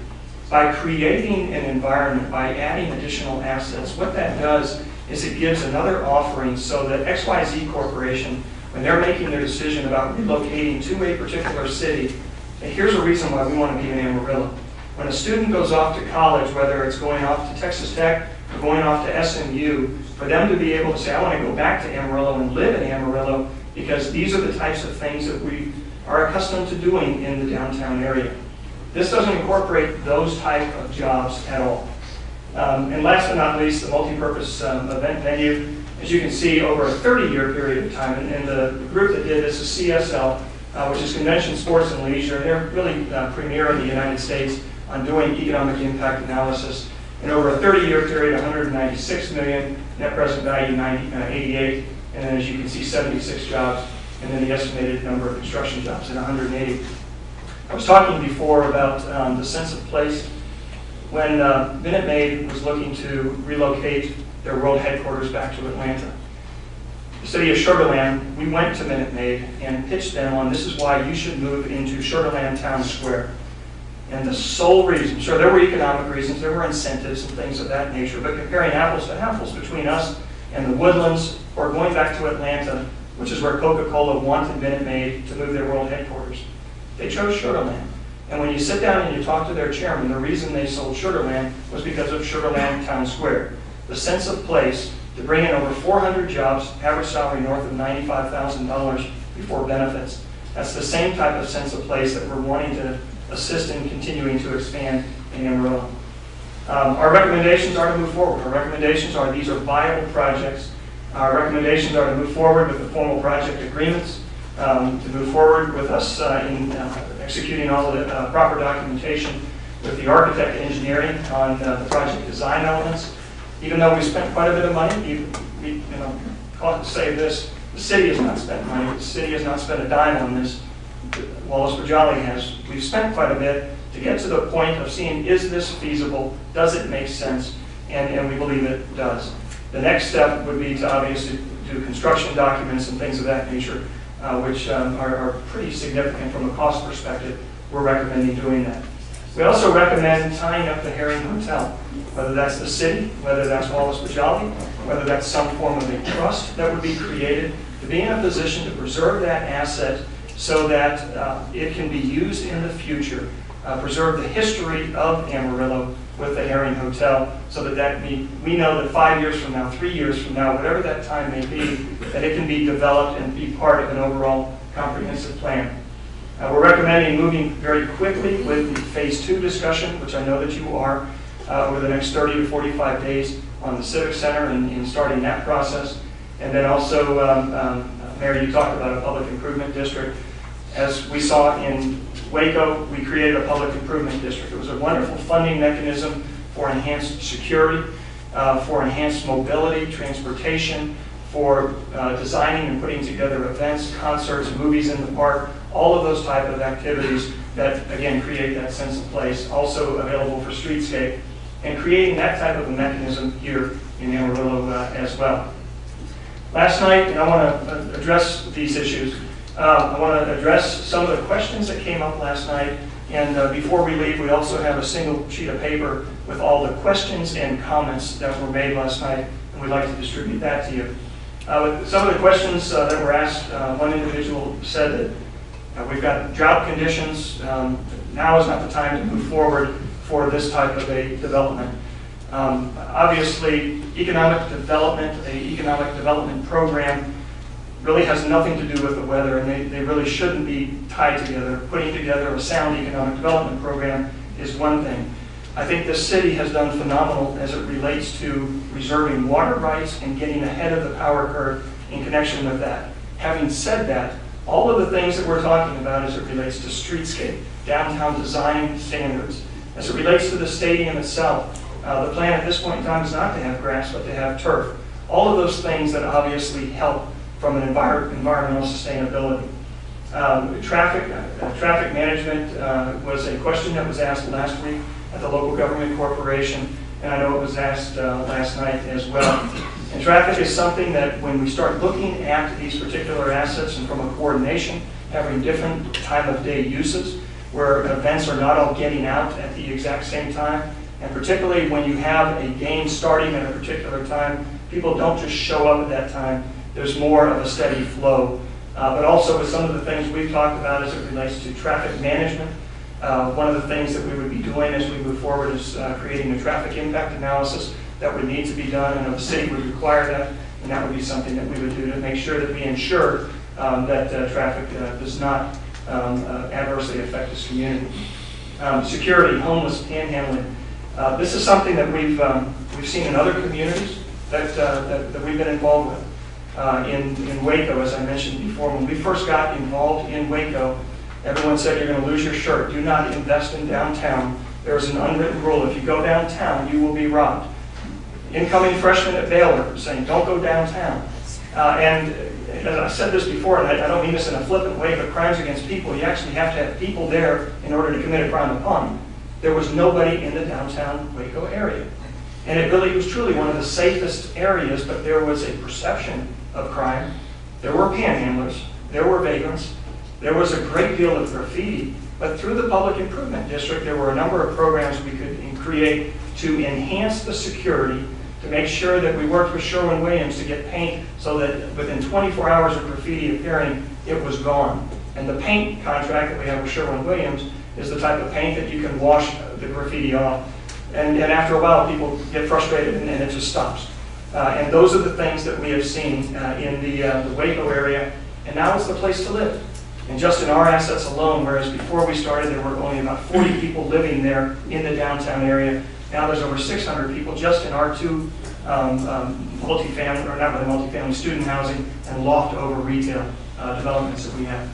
By creating an environment, by adding additional assets, what that does is it gives another offering so that XYZ Corporation, when they're making their decision about relocating to a particular city, here's a reason why we want to be in Amarillo. When a student goes off to college, whether it's going off to Texas Tech or going off to SMU, for them to be able to say, I want to go back to Amarillo and live in Amarillo because these are the types of things that we are accustomed to doing in the downtown area. This doesn't incorporate those type of jobs at all. And last but not least, the multi-purpose event venue. As you can see, over a 30-year period of time, and the group that did this is CSL. which is convention, sports, and leisure. And they're really premier in the United States on doing economic impact analysis. And over a 30-year period, 196 million, net present value 88, and then as you can see, 76 jobs, and then the estimated number of construction jobs at 180. I was talking before about the sense of place. When Minute Maid was looking to relocate their world headquarters back to Atlanta, the city of Sugar Land, we went to Minute Maid and pitched them on this is why you should move into Sugar Land Town Square. And the sole reason, sure, there were economic reasons, there were incentives and things of that nature, but comparing apples to apples between us and the Woodlands, or going back to Atlanta, which is where Coca-Cola wanted Minute Maid to move their world headquarters, they chose Sugar Land. And when you sit down and you talk to their chairman, the reason they sold Sugar Land was because of Sugar Land Town Square. The sense of place to bring in over 400 jobs, average salary north of $95,000 before benefits. That's the same type of sense of place that we're wanting to assist in continuing to expand in Amarillo. Our recommendations are to move forward. Our recommendations are these are viable projects. Our recommendations are to move forward with the formal project agreements, to move forward with us in executing all of the proper documentation with the architect engineering on the project design elements. Even though we spent quite a bit of money, I'll say this, the city has not spent money. The city has not spent a dime on this. Wallace-Bajali has. We've spent quite a bit to get to the point of seeing, is this feasible? Does it make sense? And we believe it does. The next step would be to obviously do construction documents and things of that nature, which are pretty significant from a cost perspective. We're recommending doing that. We also recommend tying up the Herring Hotel, whether that's the city, whether that's Wallace-Bajali, whether that's some form of a trust that would be created to be in a position to preserve that asset so that it can be used in the future, preserve the history of Amarillo with the Herring Hotel, so that we know that 5 years from now, 3 years from now, whatever that time may be, that it can be developed and be part of an overall comprehensive plan. We're recommending moving very quickly with the Phase 2 discussion, which I know that you are, over the next 30 to 45 days on the Civic Center and starting that process. And then also, Mary, you talked about a public improvement district. As we saw in Waco, we created a public improvement district. It was a wonderful funding mechanism for enhanced security, for enhanced mobility, transportation, for designing and putting together events, concerts, movies in the park, all of those type of activities that, again, create that sense of place, also available for streetscape, and creating that type of a mechanism here in Amarillo as well. Last night, and I want to address these issues, I want to address some of the questions that came up last night, and before we leave, we also have a single sheet of paper with all the questions and comments that were made last night, and we'd like to distribute that to you. Some of the questions that were asked, one individual said that we've got job conditions, now is not the time to move forward for this type of a development. Obviously, economic development program really has nothing to do with the weather, and they really shouldn't be tied together. Putting together a sound economic development program is one thing. I think the city has done phenomenal as it relates to reserving water rights and getting ahead of the power curve in connection with that. Having said that, all of the things that we're talking about as it relates to streetscape, downtown design standards, as it relates to the stadium itself, the plan at this point in time is not to have grass, but to have turf. All of those things that obviously help from an environmental sustainability. Traffic management was a question that was asked last week at the local government corporation, and I know it was asked last night as well. And traffic is something that when we start looking at these particular assets and from a coordination, having different time of day uses, where events are not all getting out at the exact same time, and particularly when you have a game starting at a particular time, people don't just show up at that time. There's more of a steady flow. But also with some of the things we've talked about as it relates to traffic management, one of the things that we would be doing as we move forward is creating a traffic impact analysis that would need to be done, and the city would require that, and that would be something that we would do to make sure that we ensure that traffic does not adversely affect this community. Security, homeless, panhandling. This is something that we've seen in other communities that we've been involved with. in Waco, as I mentioned before. When we first got involved in Waco, everyone said you're going to lose your shirt. Do not invest in downtown. There's an unwritten rule. If you go downtown, you will be robbed. Incoming freshmen at Baylor saying, don't go downtown. And as I said this before, and I don't mean this in a flippant way, but crimes against people, you actually have to have people there in order to commit a crime upon them. There was nobody in the downtown Waco area. And it really was truly one of the safest areas, but there was a perception of crime. There were panhandlers, there were vagrants, there was a great deal of graffiti, but through the Public Improvement District, there were a number of programs we could create to enhance the security, to make sure that we worked with Sherwin-Williams to get paint so that within 24 hours of graffiti appearing, it was gone. And the paint contract that we have with Sherwin-Williams is the type of paint that you can wash the graffiti off. And after a while, people get frustrated and it just stops. And those are the things that we have seen in the Waco area. And now it's the place to live. And just in our assets alone, whereas before we started, there were only about 40 people living there in the downtown area. Now there's over 600 people just in our two multifamily, or not really multifamily, student housing and loft over retail developments that we have.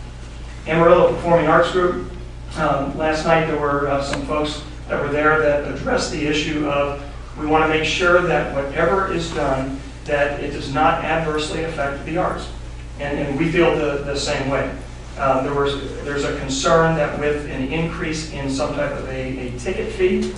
Amarillo Performing Arts Group. Last night there were some folks that were there that addressed the issue of we want to make sure that whatever is done, that it does not adversely affect the arts. And we feel the same way. There's a concern that with an increase in some type of a ticket fee,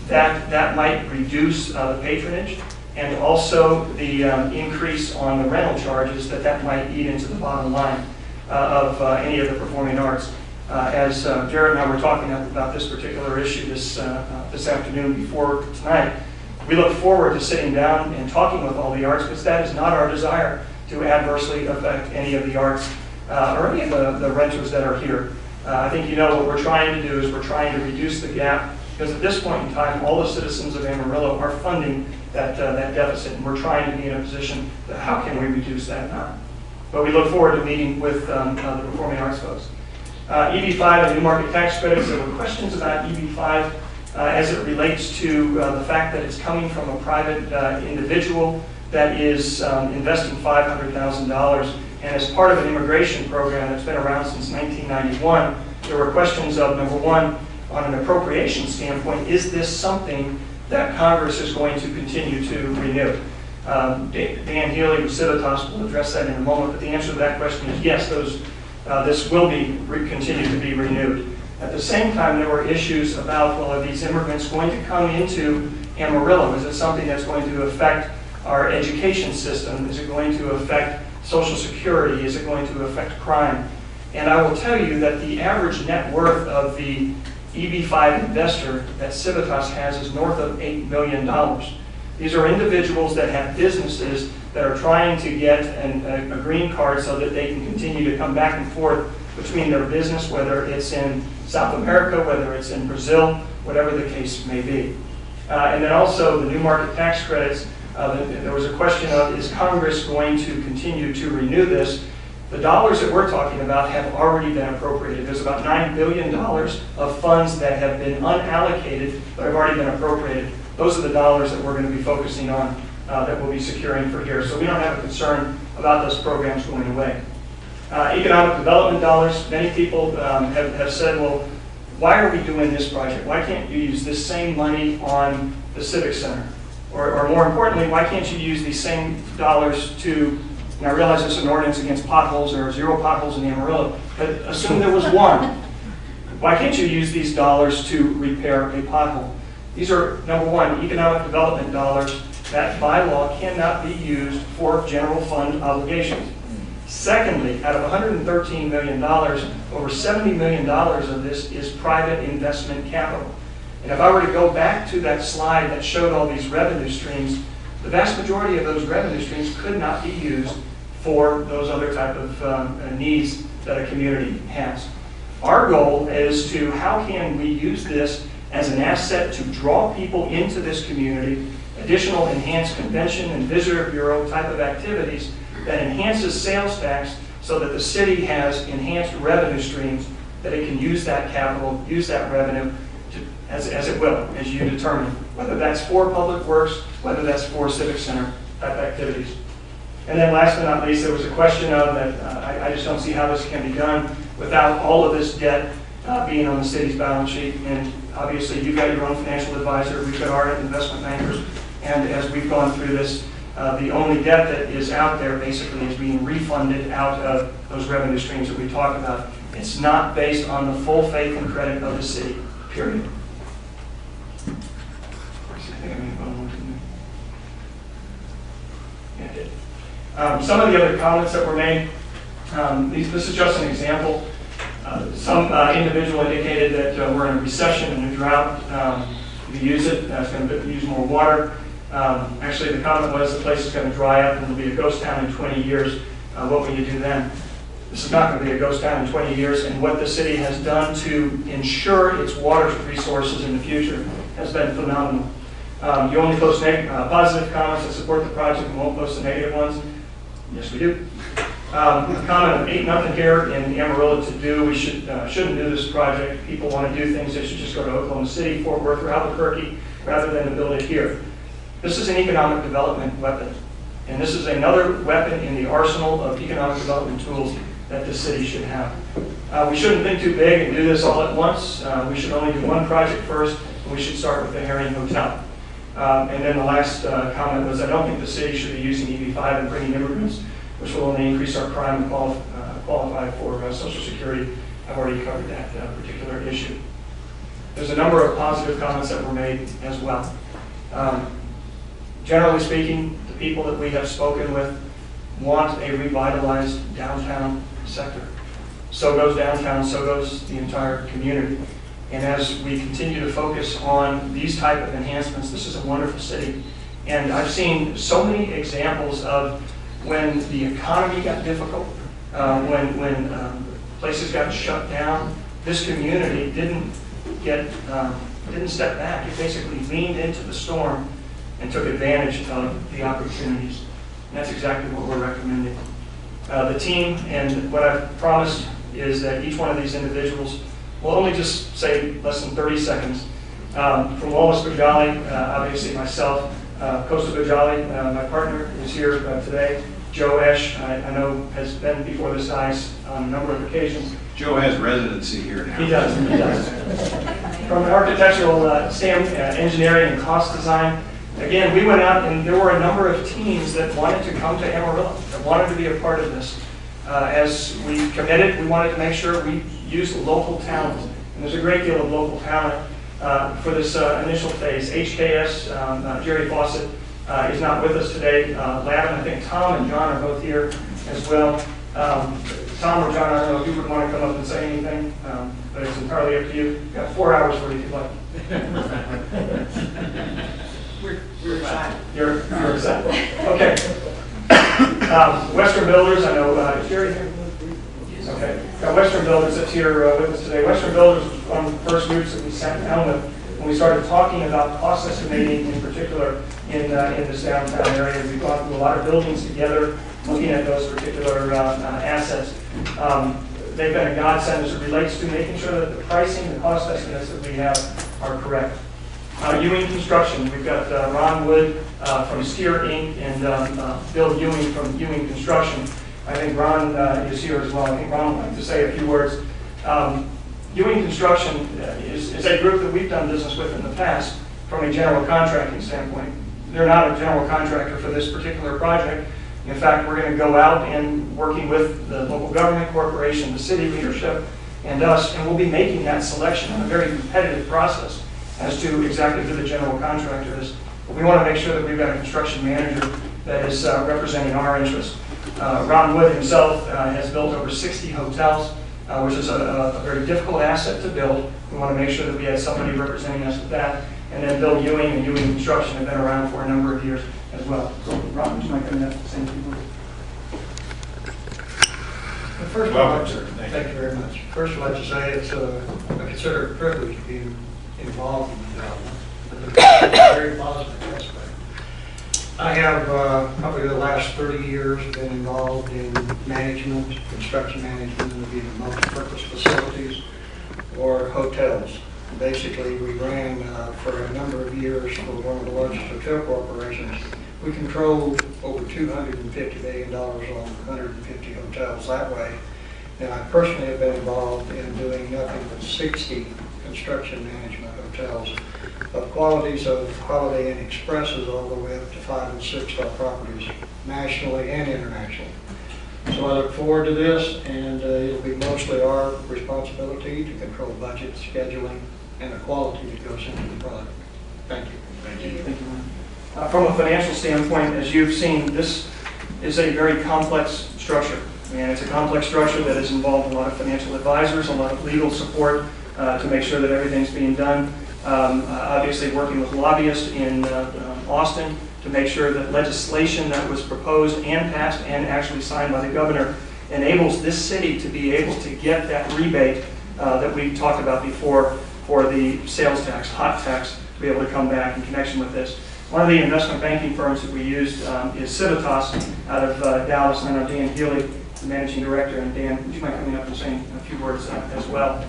that might reduce the patronage, and also the increase on the rental charges, that might eat into the bottom line of any of the performing arts. As Jared and I were talking about this particular issue this afternoon before tonight, we look forward to sitting down and talking with all the arts, because that is not our desire to adversely affect any of the arts or any of the renters that are here. I think you know what we're trying to do is we're trying to reduce the gap, because at this point in time, all the citizens of Amarillo are funding that deficit, and we're trying to be in a position that how can we reduce that now? But we look forward to meeting with the performing arts folks. EB5 and new market tax credits. There were questions about EB5 as it relates to the fact that it's coming from a private individual that is investing $500,000. And as part of an immigration program that's been around since 1991, there were questions of, number one, on an appropriation standpoint, is this something that Congress is going to continue to renew? Dan Healy with Civitas will address that in a moment, but the answer to that question is yes, this will continue to be renewed. At the same time, there were issues about, well, are these immigrants going to come into Amarillo? Is it something that's going to affect our education system? Is it going to affect Social Security? Is it going to affect crime? And I will tell you that the average net worth of the EB5 investor that Civitas has is north of $8 million. These are individuals that have businesses that are trying to get a green card so that they can continue to come back and forth between their business, whether it's in South America, whether it's in Brazil, whatever the case may be. And then also the new market tax credits. There was a question of, is Congress going to continue to renew this? The dollars that we're talking about have already been appropriated. There's about $9 billion of funds that have been unallocated but have already been appropriated. Those are the dollars that we're going to be focusing on that we'll be securing for here. So we don't have a concern about those programs going away. Economic development dollars, many people have said, well, why are we doing this project? Why can't you use this same money on the Civic Center? Or more importantly, why can't you use these same dollars to, and I realize there's an ordinance against potholes, there are 0 potholes in Amarillo, but assume there was one. Why can't you use these dollars to repair a pothole? These are, number one, economic development dollars that by law cannot be used for general fund obligations. Secondly, out of $113 million, over $70 million of this is private investment capital. And if I were to go back to that slide that showed all these revenue streams, the vast majority of those revenue streams could not be used for those other type of needs that a community has. Our goal is to, how can we use this as an asset to draw people into this community, additional enhanced convention and visitor bureau type of activities that enhances sales tax so that the city has enhanced revenue streams, that it can use that capital, use that revenue as it will, as you determine, whether that's for public works, whether that's for civic center type activities. And then last but not least, there was a question of that I just don't see how this can be done without all of this debt being on the city's balance sheet. And obviously, you've got your own financial advisor, we've got our investment bankers, and as we've gone through this, the only debt that is out there basically is being refunded out of those revenue streams that we talked about. It's not based on the full faith and credit of the city, period. Some of the other comments that were made, this is just an example. Some individual indicated that we're in a recession and a drought. If you use it, it's going to use more water. Actually, the comment was the place is going to dry up and it'll be a ghost town in 20 years. What will you do then? This is not going to be a ghost town in 20 years, and what the city has done to ensure its water resources in the future has been phenomenal. You only post positive comments that support the project and won't post the negative ones. Yes, we do. A comment of 8-0 here in Amarillo to do. We shouldn't do this project. People want to do things. They should just go to Oklahoma City, Fort Worth, or Albuquerque rather than to build it here. This is an economic development weapon, and this is another weapon in the arsenal of economic development tools that the city should have. We shouldn't think too big and do this all at once. We should only do one project first, and we should start with the Herring Hotel. And then the last comment was, I don't think the city should be using EB-5 and bringing immigrants, which will only increase our crime and qualify for Social Security. I've already covered that particular issue. There's a number of positive comments that were made as well. Generally speaking, the people that we have spoken with want a revitalized downtown sector. So goes downtown, so goes the entire community. And as we continue to focus on these type of enhancements, this is a wonderful city. And I've seen so many examples of when the economy got difficult, when places got shut down, this community didn't step back. It basically leaned into the storm and took advantage of the opportunities. And that's exactly what we're recommending. The team, and what I've promised is that each one of these individuals will only just say less than 30 seconds. From Wallace Bajali, obviously myself, Costa Bajali, my partner, is here today. Joe Esch, I know, has been before this ice on a number of occasions. Joe has residency here now. He does, he does. From an architectural STEM, engineering and cost design, again, we went out and there were a number of teams that wanted to come to Amarillo, that wanted to be a part of this. As we committed, we wanted to make sure we used local talent. And there's a great deal of local talent for this initial phase. HKS, Jerry Fawcett is not with us today. Lavin, I think Tom and John are both here as well. Tom or John, I don't know if you would want to come up and say anything, but it's entirely up to you. You've got 4 hours for you if you'd like. We're excited. You're excited. Okay. Western Builders, I know, is Jerry here? Okay. Got Western Builders that's here with us today. Western Builders was one of the first groups that we sat down with when we started talking about cost estimating in particular in this downtown area. We've gone through a lot of buildings together, looking at those particular assets. They've been a godsend as it relates to making sure that the pricing, the cost estimates that we have are correct. Ewing Construction, we've got Ron Wood from Steer Inc. and Bill Ewing from Ewing Construction. I think Ron is here as well. I think Ron would like to say a few words. Ewing Construction is a group that we've done business with in the past from a general contracting standpoint. They're not a general contractor for this particular project. In fact, we're going to go out and working with the local government corporation, the city leadership, and us, and we'll be making that selection in a very competitive process as to exactly who the general contractor is. But we want to make sure that we've got a construction manager that is representing our interests. Ron Wood himself has built over 60 hotels, which is a very difficult asset to build. We want to make sure that we had somebody representing us with that. And then Bill Ewing and Ewing Construction have been around for a number of years as well. So, Ron, would you mind coming up and saying a few words? First, Welcome, sir. thank you very much. First, I'd like to say it's I consider it a privilege to be involved in the development. It's a very positive aspect. I have probably the last 30 years been involved in management, construction management, of either multi-purpose facilities or hotels. Basically, we ran for a number of years for one of the largest hotel corporations. We controlled over $250 million on 150 hotels that way. And I personally have been involved in doing nothing but 60 construction management hotels of qualities of Holiday Inn Expresses all the way up to 5- and 6-star properties nationally and internationally. So I look forward to this, and it'll be mostly our responsibility to control budget, scheduling, and the quality that goes into the product. Thank you. Thank you. Thank you. From a financial standpoint, as you've seen, this is a very complex structure. And it's a complex structure that has involved a lot of financial advisors, a lot of legal support to make sure that everything's being done. Obviously working with lobbyists in Austin to make sure that legislation that was proposed and passed and actually signed by the governor enables this city to be able to get that rebate that we talked about before for the sales tax, hot tax, to be able to come back in connection with this. One of the investment banking firms that we used is Civitas out of Dallas, and I know Dan Healy, the managing director. And Dan, would you mind coming up and saying a few words as well?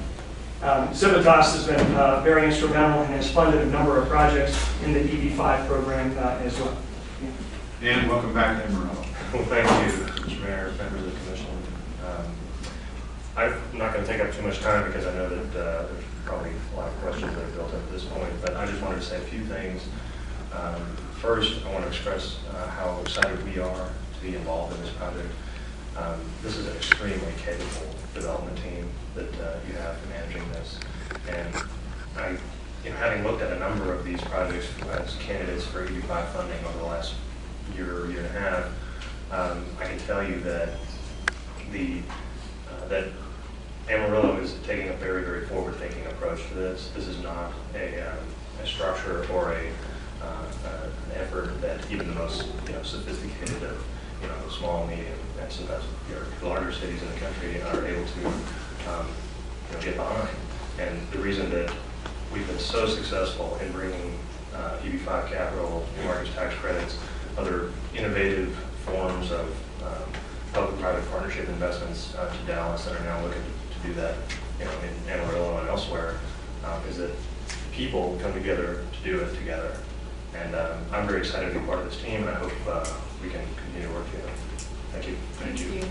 Civitas has been very instrumental and has funded a number of projects in the EB5 program as well. Dan, welcome back to Amarillo. Well, thank you, Mr. Mayor, members of the commission. I'm not going to take up too much time because I know that there's probably a lot of questions that are built up at this point, but I just wanted to say a few things. First, I want to express how excited we are to be involved in this project. This is an extremely capable development team that you have managing this. And having looked at a number of these projects as candidates for EB5 funding over the last year and a half, I can tell you that that Amarillo is taking a very, very forward-thinking approach to this. This is not a structure or an effort that even the most sophisticated of small, medium, and sometimes larger cities in the country are able to get behind. And the reason that we've been so successful in bringing EB5 capital, markets tax credits, other innovative forms of public-private partnership investments to Dallas and are now looking to do that in Amarillo and elsewhere, is that people come together to do it together. And I'm very excited to be part of this team, and I hope we can continue to work together. Thank you. Thank you.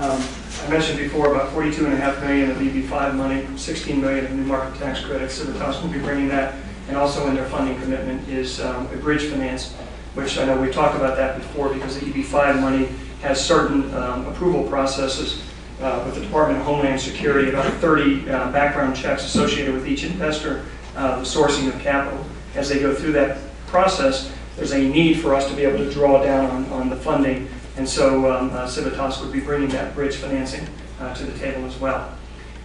I mentioned before about $42.5 million of EB5 money, $16 million of new market tax credits. Civitas will be bringing that, and also in their funding commitment is a bridge finance, which I know we talked about that before because the EB5 money has certain approval processes with the Department of Homeland Security, about 30 background checks associated with each investor, the sourcing of capital. As they go through that process, there's a need for us to be able to draw down on the funding, and so Civitas would be bringing that bridge financing to the table as well.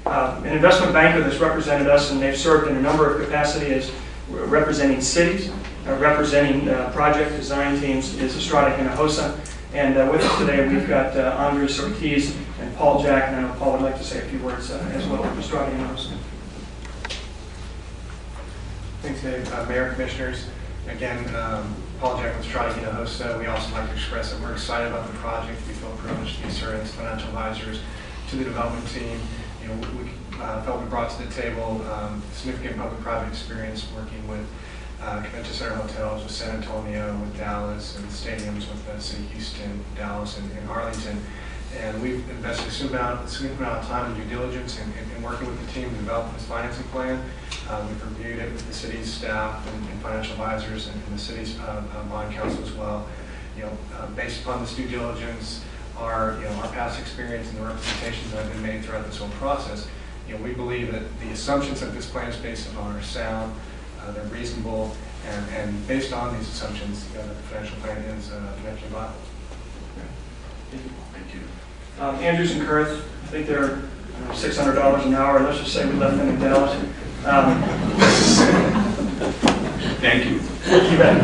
An investment banker that's represented us, and they've served in a number of capacities, representing cities, representing project design teams, is Estrada Hinojosa. And with us today, we've got Andres Ortiz and Paul Jack, and I know Paul would like to say a few words as well from Estrada Hinojosa. Thanks, Dave. Mayor, Commissioners. Again, Paul Jack with Estrada Hinojosa. We also like to express that we're excited about the project. We feel privileged to be serving as financial advisors to the development team. We felt we brought to the table significant public-private experience working with convention center hotels with San Antonio, with Dallas, and stadiums with the City of Houston, Dallas, and Arlington. And we've invested a significant amount of time in due diligence and working with the team to develop this financing plan. We've reviewed it with the city's staff and financial advisors and the city's bond council as well. Based upon this due diligence, our past experience and the representations that have been made throughout this whole process, we believe that the assumptions that this plan is based upon are sound, they're reasonable, and based on these assumptions, the financial plan is financially viable. Thank you. Andrews and Kurth, I think they're $600 an hour. Let's just say we left them in Dallas. Thank you. You bet.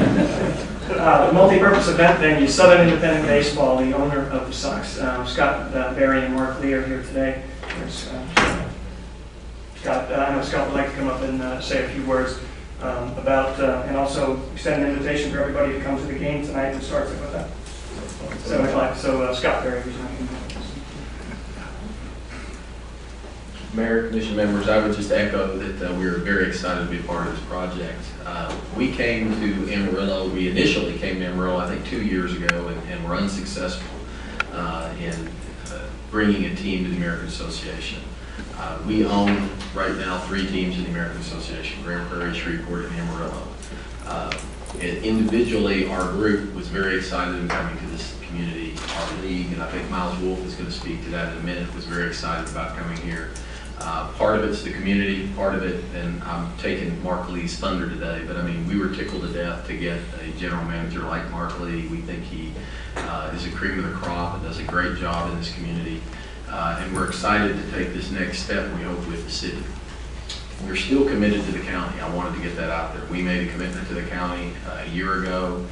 The multi-purpose event venue, Southern Independent Baseball, the owner of the Sox, Scott Berry and Mark Lee are here today. Scott, I know Scott would like to come up and say a few words about, and also extend an invitation for everybody to come to the game tonight. It starts at that 7 o'clock. So Scott Berry, who's not here. Mayor, Commission members, I would just echo that we are very excited to be a part of this project. We came to Amarillo, we initially came to Amarillo, I think 2 years ago, and were unsuccessful in bringing a team to the American Association. We own right now 3 teams in the American Association: Grand Prairie, Shreveport, and Amarillo. Individually, our group was very excited in coming to this community. Our league, and I think Miles Wolf is going to speak to that in a minute, was very excited about coming here. Part of it's the community, part of it, and I'm taking Mark Lee's thunder today, but I mean, we were tickled to death to get a general manager like Mark Lee. We think he is a cream of the crop and does a great job in this community. And we're excited to take this next step, we hope, with the city. We're still committed to the county. I wanted to get that out there. We made a commitment to the county a year ago.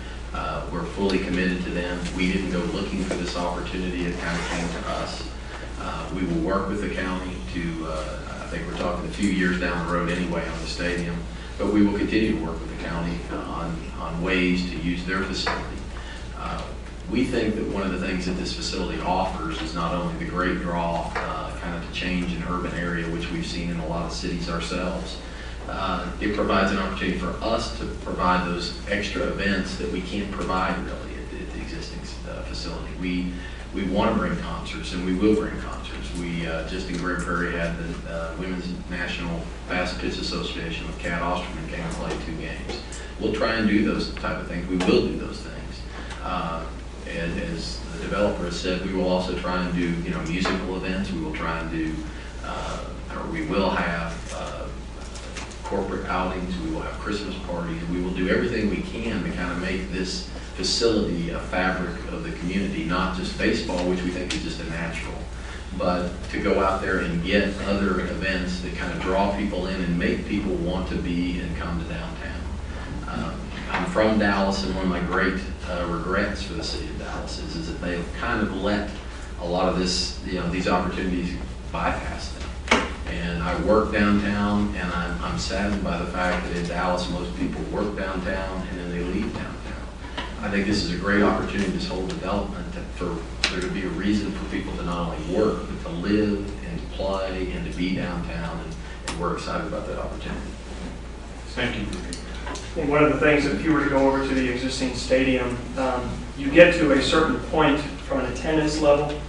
We're fully committed to them. We didn't go looking for this opportunity. It kind of came to us. We will work with the county to, I think we're talking a few years down the road anyway on the stadium, but we will continue to work with the county on ways to use their facility. We think that one of the things that this facility offers is not only the great draw kind of to change an urban area, which we've seen in a lot of cities ourselves. It provides an opportunity for us to provide those extra events that we can't provide really at the existing facility. We want to bring concerts, and we will bring concerts. We just in Grand Prairie had the Women's National Fast Pitch Association with Cat Osterman came and played 2 games. We'll try and do those type of things. We will do those things. And as the developer has said, we will also try and do musical events. We will try and do, or we will have corporate outings. We will have Christmas parties. We will do everything we can to kind of make this facility a fabric of the community, not just baseball, which we think is just a natural, but to go out there and get other events that kind of draw people in and make people want to be and come to downtown. I'm from Dallas, and one of my great regrets for the city of Dallas is that they've kind of let a lot of this, these opportunities bypass them. And I work downtown, and I'm saddened by the fact that in Dallas, most people work downtown and then they leave downtown. I think this is a great opportunity, this whole development, for there to be a reason for people to not only work, but to live and to play and to be downtown, and we're excited about that opportunity. Thank you. And one of the things, if you were to go over to the existing stadium, you get to a certain point from an attendance level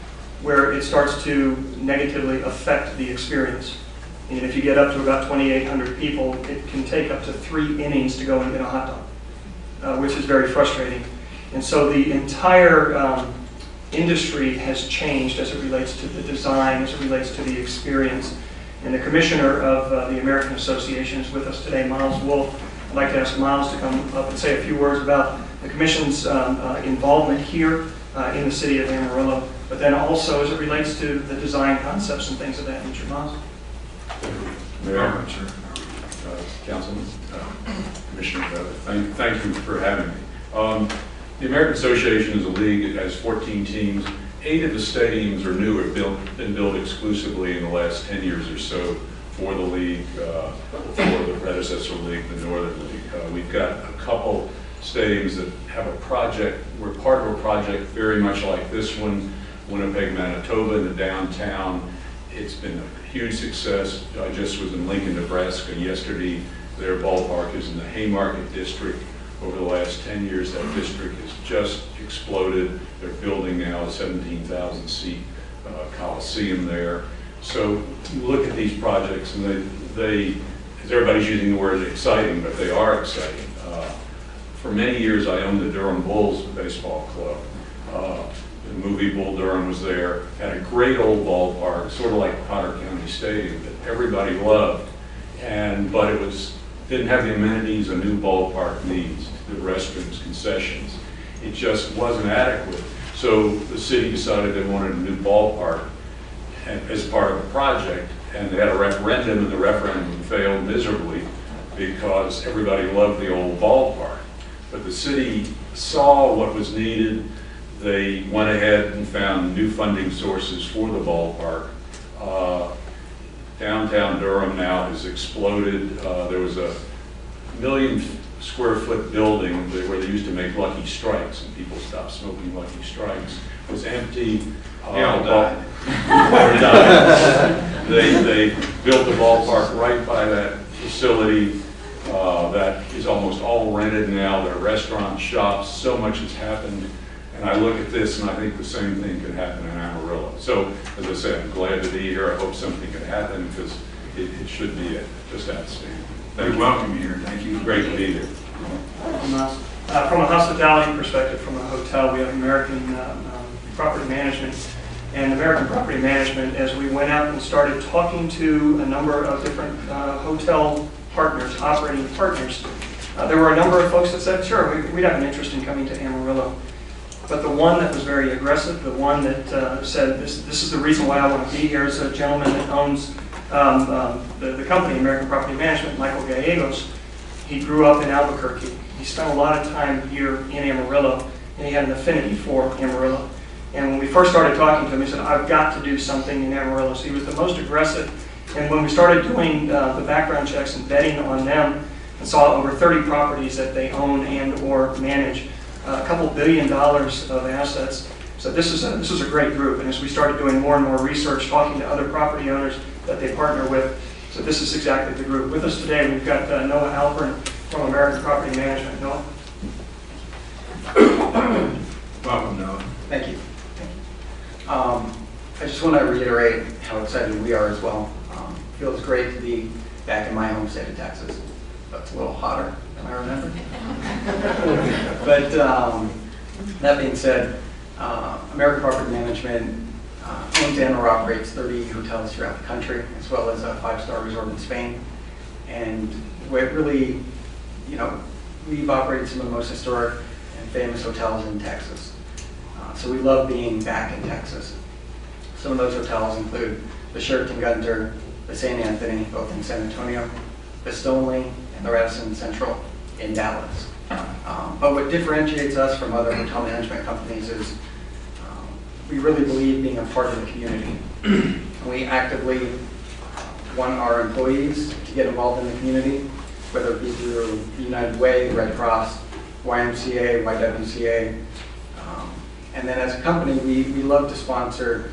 where it starts to negatively affect the experience. And if you get up to about 2,800 people, it can take up to 3 innings to go and get a hot dog, which is very frustrating. And so the entire industry has changed as it relates to the design, as it relates to the experience. And the commissioner of the American Association is with us today, Miles Wolf. I'd like to ask Miles to come up and say a few words about the Commission's involvement here in the city of Amarillo, but then also as it relates to the design concepts and things of that nature. Miles? Mayor, Councilman, Commissioner, thank you for having me. The American Association is a league. It has 14 teams. 8 of the stadiums are new, have been built exclusively in the last 10 years or so for the league, for the predecessor league, the Northern League. We've got a couple stadiums that have a project. We're part of a project very much like this one, Winnipeg, Manitoba, in the downtown. It's been a huge success. I just was in Lincoln, Nebraska yesterday. Their ballpark is in the Haymarket district. Over the last 10 years, that district has just exploded. They're building now a 17,000 seat Coliseum there. So you look at these projects, and they everybody's using the word exciting, but they are exciting. For many years, I owned the Durham Bulls baseball club. The movie Bull Durham was there. Had a great old ballpark, sort of like Potter County Stadium, that everybody loved, but it didn't have the amenities a new ballpark needs, the restrooms, concessions. It just wasn't adequate. So the city decided they wanted a new ballpark as part of the project, and they had a referendum, and the referendum failed miserably because everybody loved the old ballpark. But the city saw what was needed. They went ahead and found new funding sources for the ballpark. Downtown Durham now has exploded. There was a 1 million square foot building where they used to make Lucky Strikes, and people stopped smoking Lucky Strikes. It was empty. They all died. They built the ballpark right by that facility that is almost all rented now. There are restaurants, shops, so much has happened. And I look at this and I think the same thing could happen in Amarillo. So, as I said, I'm glad to be here. I hope something could happen because it should be just outstanding. We welcome you here. Thank you. Great to be here. From a hospitality perspective, from a hotel, we have American Property Management. And American Property Management, as we went out and started talking to a number of different hotel partners, operating partners, there were a number of folks that said, sure, we'd have an interest in coming to Amarillo. But the one that was very aggressive, the one that said, this is the reason why I want to be here, is a gentleman that owns the company, American Property Management, Michael Gallegos. He grew up in Albuquerque. He spent a lot of time here in Amarillo, and he had an affinity for Amarillo. And when we first started talking to him, he said, I've got to do something in Amarillo. So he was the most aggressive. And when we started doing the background checks and vetting on them, and saw over 30 properties that they own and or manage, a couple $2 billion of assets. So this is a great group. And as we started doing more and more research, talking to other property owners that they partner with, so this is exactly the group. With us today, we've got Noah Alpern from American Property Management. Noah? Welcome, Noah. Thank you. I just want to reiterate how excited we are as well. Feels great to be back in my home state of Texas. That's a little hotter than I remember. But that being said, American Property Management owns and or operates 30 hotels throughout the country, as well as a 5-star resort in Spain. And we're really, we've operated some of the most historic and famous hotels in Texas. So we love being back in Texas. Some of those hotels include the Sheraton Gunter, the St. Anthony, both in San Antonio, the Stoneleigh, and the Radisson Central in Dallas. But what differentiates us from other hotel management companies is we really believe being a part of the community. We actively want our employees to get involved in the community, whether it be through United Way, Red Cross, YMCA, YWCA. And then as a company, we love to sponsor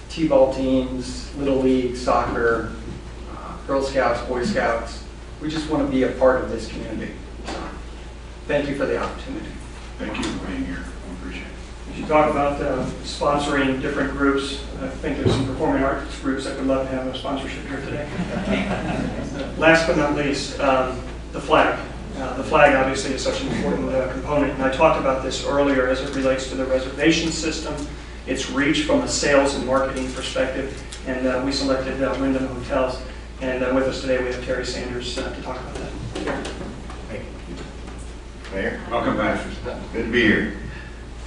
T-ball teams, Little League, soccer, Girl Scouts, Boy Scouts. We just want to be a part of this community. So, thank you for the opportunity. Thank you for being here. We appreciate it. As you talk about sponsoring different groups, I think there's some performing arts groups that would love to have a sponsorship here today. Last but not least, the flag. The flag obviously is such an important component, and I talked about this earlier as it relates to the reservation system, its reach from a sales and marketing perspective, and we selected Wyndham Hotels. And with us today we have Terry Sanders to talk about that. Terry. Thank you. Mayor. Welcome back. Good to be here.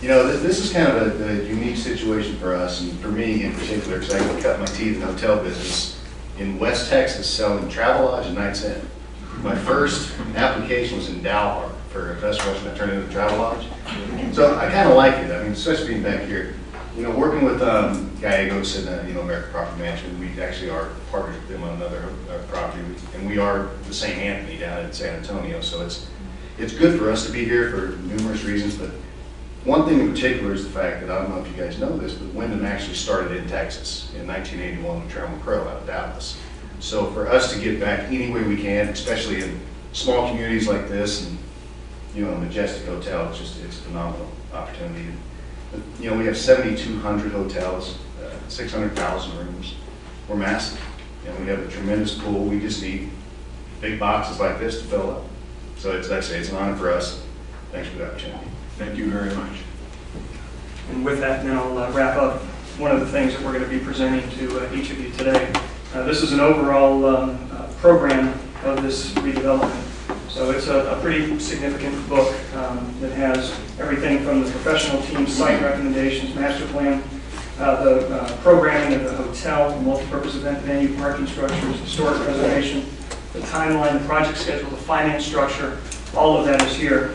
This is kind of a unique situation for us, and for me in particular, because I cut my teeth in the hotel business in West Texas selling Travelodge and Nights Inn. My first application was in Dalhart for a best restaurant. I turned into Travelodge. So I kind of like it. I mean, especially being back here. Working with Gallegos and American Property Management, we actually are partners with them on another property, and we are the St. Anthony down in San Antonio. So it's good for us to be here for numerous reasons. But one thing in particular is the fact that I don't know if you guys know this, but Wyndham actually started in Texas in 1981 with Trammell Crow out of Dallas. So for us to get back any way we can, especially in small communities like this, and Majestic Hotel, it's a phenomenal opportunity. We have 7,200 hotels, 600,000 rooms. We're massive, and we have a tremendous pool. We just need big boxes like this to fill up. So it's an honor for us. Thanks for the opportunity. Thank you very much. And with that, then I'll wrap up one of the things that we're going to be presenting to each of you today. This is an overall program of this redevelopment. So it's a pretty significant book that has everything from the professional team site recommendations, master plan, the programming of the hotel, the multipurpose event venue, parking structures, historic preservation, the timeline, the project schedule, the finance structure, all of that is here.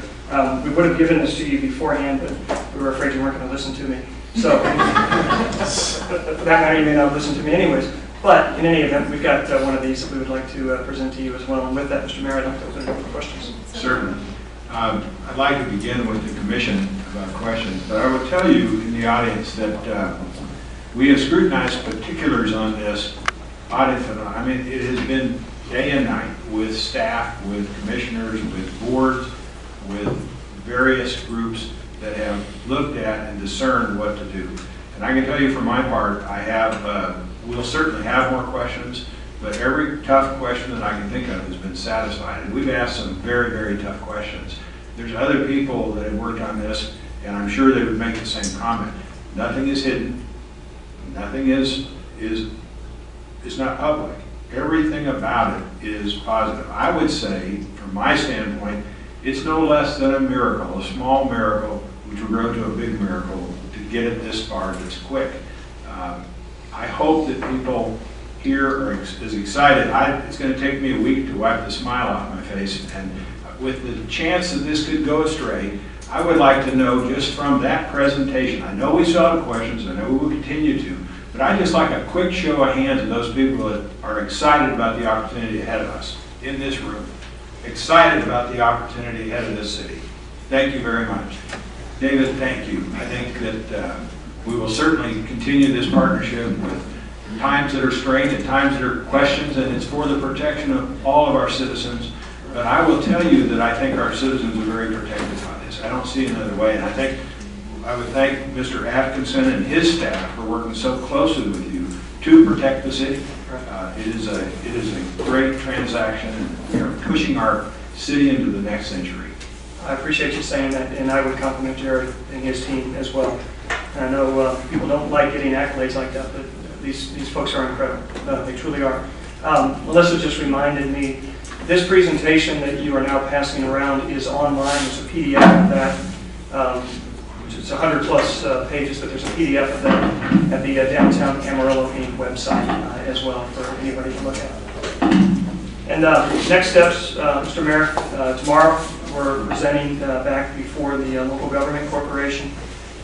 We would have given this to you beforehand, but we were afraid you weren't going to listen to me. So for that matter, you may not listen to me anyways. But in any event, we've got one of these that we would like to present to you as well. And with that, Mr. Mayor, I'd like to open it up for questions. Certainly. I'd like to begin with the commission about questions, but I would tell you in the audience that we have scrutinized particulars on this ad infinitum. I mean, it has been day and night with staff, with commissioners, with boards, with various groups that have looked at and discerned what to do. And I can tell you from my part, I have, we'll certainly have more questions, but every tough question that I can think of has been satisfied. And we've asked some very, very tough questions. There's other people that have worked on this, and I'm sure they would make the same comment. Nothing is hidden. Nothing is not public. Everything about it is positive. I would say, from my standpoint, it's no less than a miracle, a small miracle, which will grow to a big miracle to get it this far this quick. I hope that people here are as excited. It's going to take me a week to wipe the smile off my face, and with the chance that this could go astray, I would like to know just from that presentation. I know we still have questions, I know we will continue to, but I'd just like a quick show of hands of those people that are excited about the opportunity ahead of us in this room. Excited about the opportunity ahead of this city. Thank you very much. David, thank you. I think that we will certainly continue this partnership with times that are strained and times that are questions, and it's for the protection of all of our citizens. But I will tell you that I think our citizens are very protected by this. I don't see another way, and I would thank Mr. Atkinson and his staff for working so closely with you to protect the city. It is a great transaction, and we are pushing our city into the next century. I appreciate you saying that, and I would compliment Jared and his team as well. And I know people don't like getting accolades like that, but these folks are incredible. They truly are. Melissa just reminded me, this presentation that you are now passing around is online. There's a PDF of that, which is 100 plus pages, but there's a PDF of that at the Downtown Amarillo Inc. website as well for anybody to look at. And next steps, Mr. Mayor, tomorrow we're presenting back before the Local Government Corporation,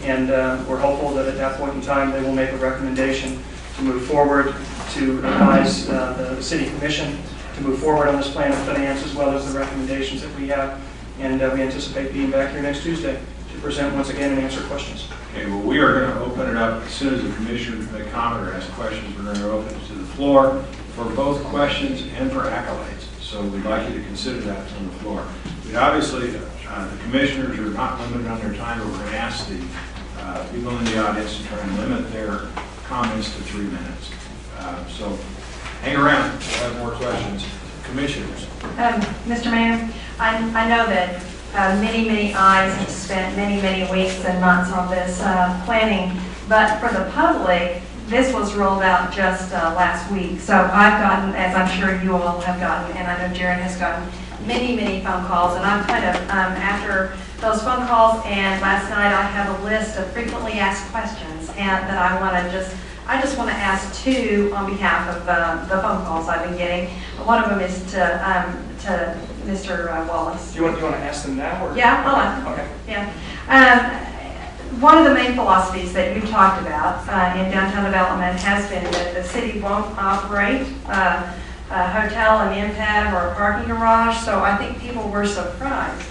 and we're hopeful that at that point in time they will make a recommendation to move forward to advise the City Commission to move forward on this plan of finance, as well as the recommendations that we have. And we anticipate being back here next Tuesday to present once again and answer questions. Okay, well, we are going to open it up as soon as the commissioners may comment or ask questions. We're going to open it to the floor for both questions and for accolades. So we'd like you to consider that on the floor. But obviously, the commissioners are not limited on their time, but we're going to ask the people in the audience to try and limit their comments to 3 minutes. So hang around. We'll have more questions. Commissioners. Mr. Mayor, I know that many eyes have spent many weeks and months on this planning, but for the public, this was rolled out just last week. So I've gotten, as I'm sure you all have gotten, and I know Jared has gotten, many phone calls, and I'm kind of, after those phone calls and last night, I have a list of frequently asked questions and that I just want to ask two on behalf of the phone calls I've been getting. One of them is to Mr. Wallace. Do you want to ask them now? Or? Yeah, I'll ask them. Okay. Yeah. One of the main philosophies that you talked about in downtown development has been that the city won't operate a hotel, an MPAD, or a parking garage. So I think people were surprised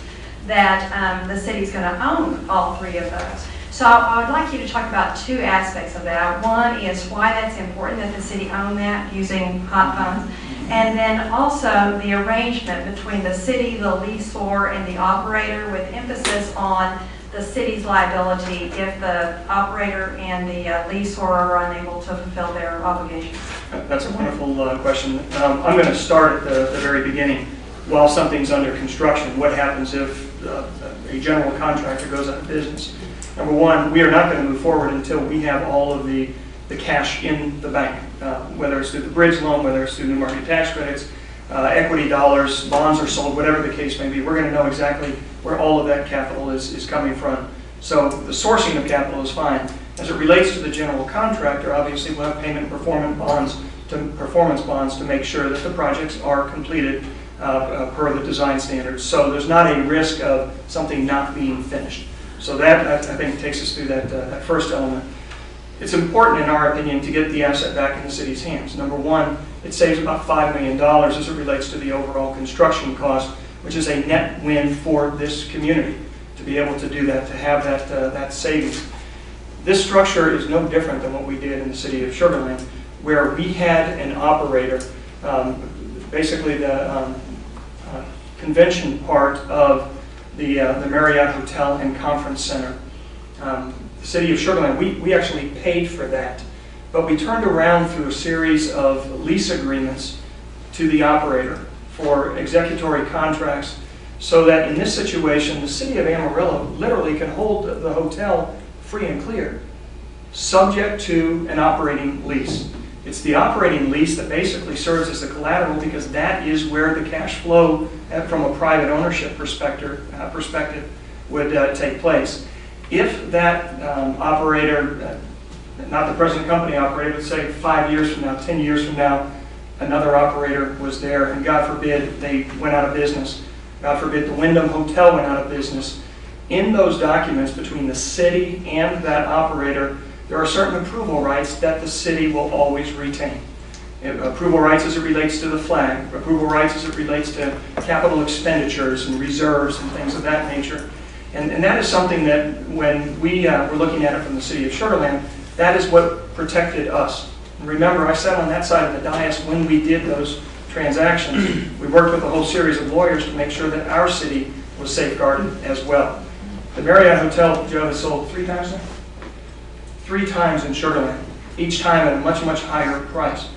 that the city's going to own all three of those. So I would like you to talk about two aspects of that. One is why that's important that the city own that using hot funds. And then also the arrangement between the city, the leaseor, and the operator, with emphasis on the city's liability if the operator and the leaseor are unable to fulfill their obligations. That's a wonderful question. I'm going to start at the very beginning. While something's under construction, what happens if a general contractor goes out of business? Number one, we are not going to move forward until we have all of the cash in the bank, whether it's through the bridge loan, whether it's through new market tax credits, equity dollars, bonds are sold, whatever the case may be. We're going to know exactly where all of that capital is coming from. So the sourcing of capital is fine. As it relates to the general contractor, obviously we'll have payment performance bonds to make sure that the projects are completed per the design standards. So there's not a risk of something not being finished. So that, I think, takes us through that first element. It's important, in our opinion, to get the asset back in the city's hands. Number one, it saves about $5 million as it relates to the overall construction cost, which is a net win for this community to be able to do that, to have that savings. This structure is no different than what we did in the city of Sugar Land. where we had an operator, basically the convention part of the Marriott Hotel and Conference Center. The city of Sugar Land, we actually paid for that, but we turned around through a series of lease agreements to the operator for executory contracts, so that in this situation, the city of Amarillo literally can hold the hotel free and clear, subject to an operating lease. It's the operating lease that basically serves as the collateral, because that is where the cash flow from a private ownership perspective would take place. If that operator, not the present company operator, but say 5 years from now, 10 years from now, another operator was there, and God forbid they went out of business, God forbid the Wyndham Hotel went out of business, in those documents between the city and that operator, there are certain approval rights that the city will always retain. Approval rights as it relates to the flag, approval rights as it relates to capital expenditures and reserves and things of that nature. And that is something that when we were looking at it from the city of Sugar Land, that is what protected us. And remember, I sat on that side of the dais when we did those transactions. We worked with a whole series of lawyers to make sure that our city was safeguarded as well. The Marriott Hotel, Joe, has sold 3 times now? 3 times in Sugar Land, each time at a much, much higher price.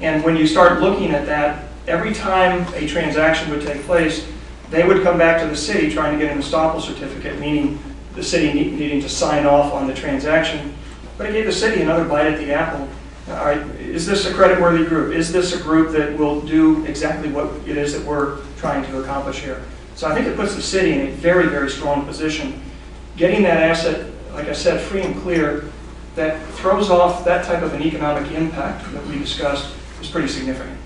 And when you start looking at that, every time a transaction would take place, they would come back to the city trying to get an estoppel certificate, meaning the city needing to sign off on the transaction. But it gave the city another bite at the apple. All right, is this a creditworthy group? Is this a group that will do exactly what it is that we're trying to accomplish here? So I think it puts the city in a very, very strong position. Getting that asset, like I said, free and clear, that throws off that type of an economic impact that we discussed is pretty significant.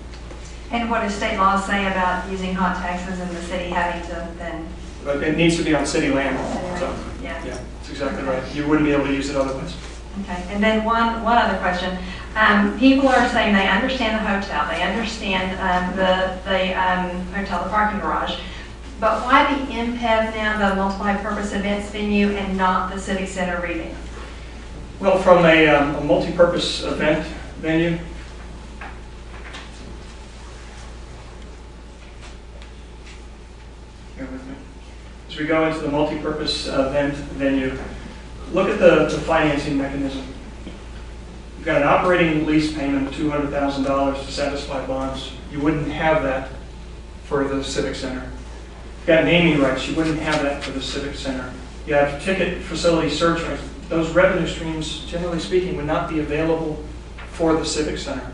And what does state law say about using hot taxes and the city having to then? But it needs to be on city land. So, yeah, that's exactly right. You wouldn't be able to use it otherwise. Okay, and then one other question. People are saying they understand the hotel, they understand the hotel, the parking garage, but why the MPEV now, the multi-purpose events venue, and not the Civic Center revamp? Well, from a multi-purpose event venue, bear with me. As we go into the multi-purpose event venue, look at the financing mechanism. You've got an operating lease payment of $200,000 to satisfy bonds. You wouldn't have that for the Civic Center. You've got naming rights. You wouldn't have that for the Civic Center. You have ticket facility surge rights. Those revenue streams, generally speaking, would not be available for the Civic Center.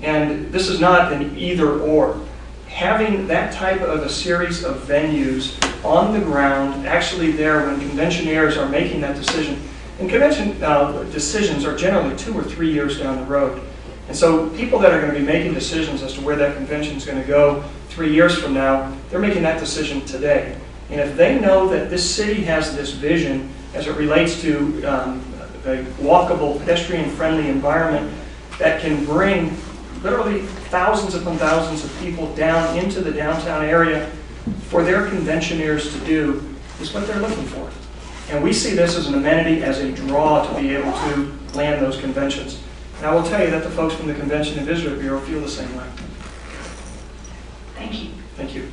And this is not an either or. Having that type of a series of venues on the ground, actually there when conventionaires are making that decision, and convention decisions are generally 2 or 3 years down the road. And so people that are going to be making decisions as to where that convention is going to go 3 years from now, they're making that decision today. And if they know that this city has this vision as it relates to a walkable, pedestrian-friendly environment that can bring literally thousands upon thousands of people down into the downtown area for their conventionaires to do, is what they're looking for. And we see this as an amenity, as a draw to be able to land those conventions. And I will tell you that the folks from the Convention and Visitor Bureau feel the same way. Thank you. Thank you.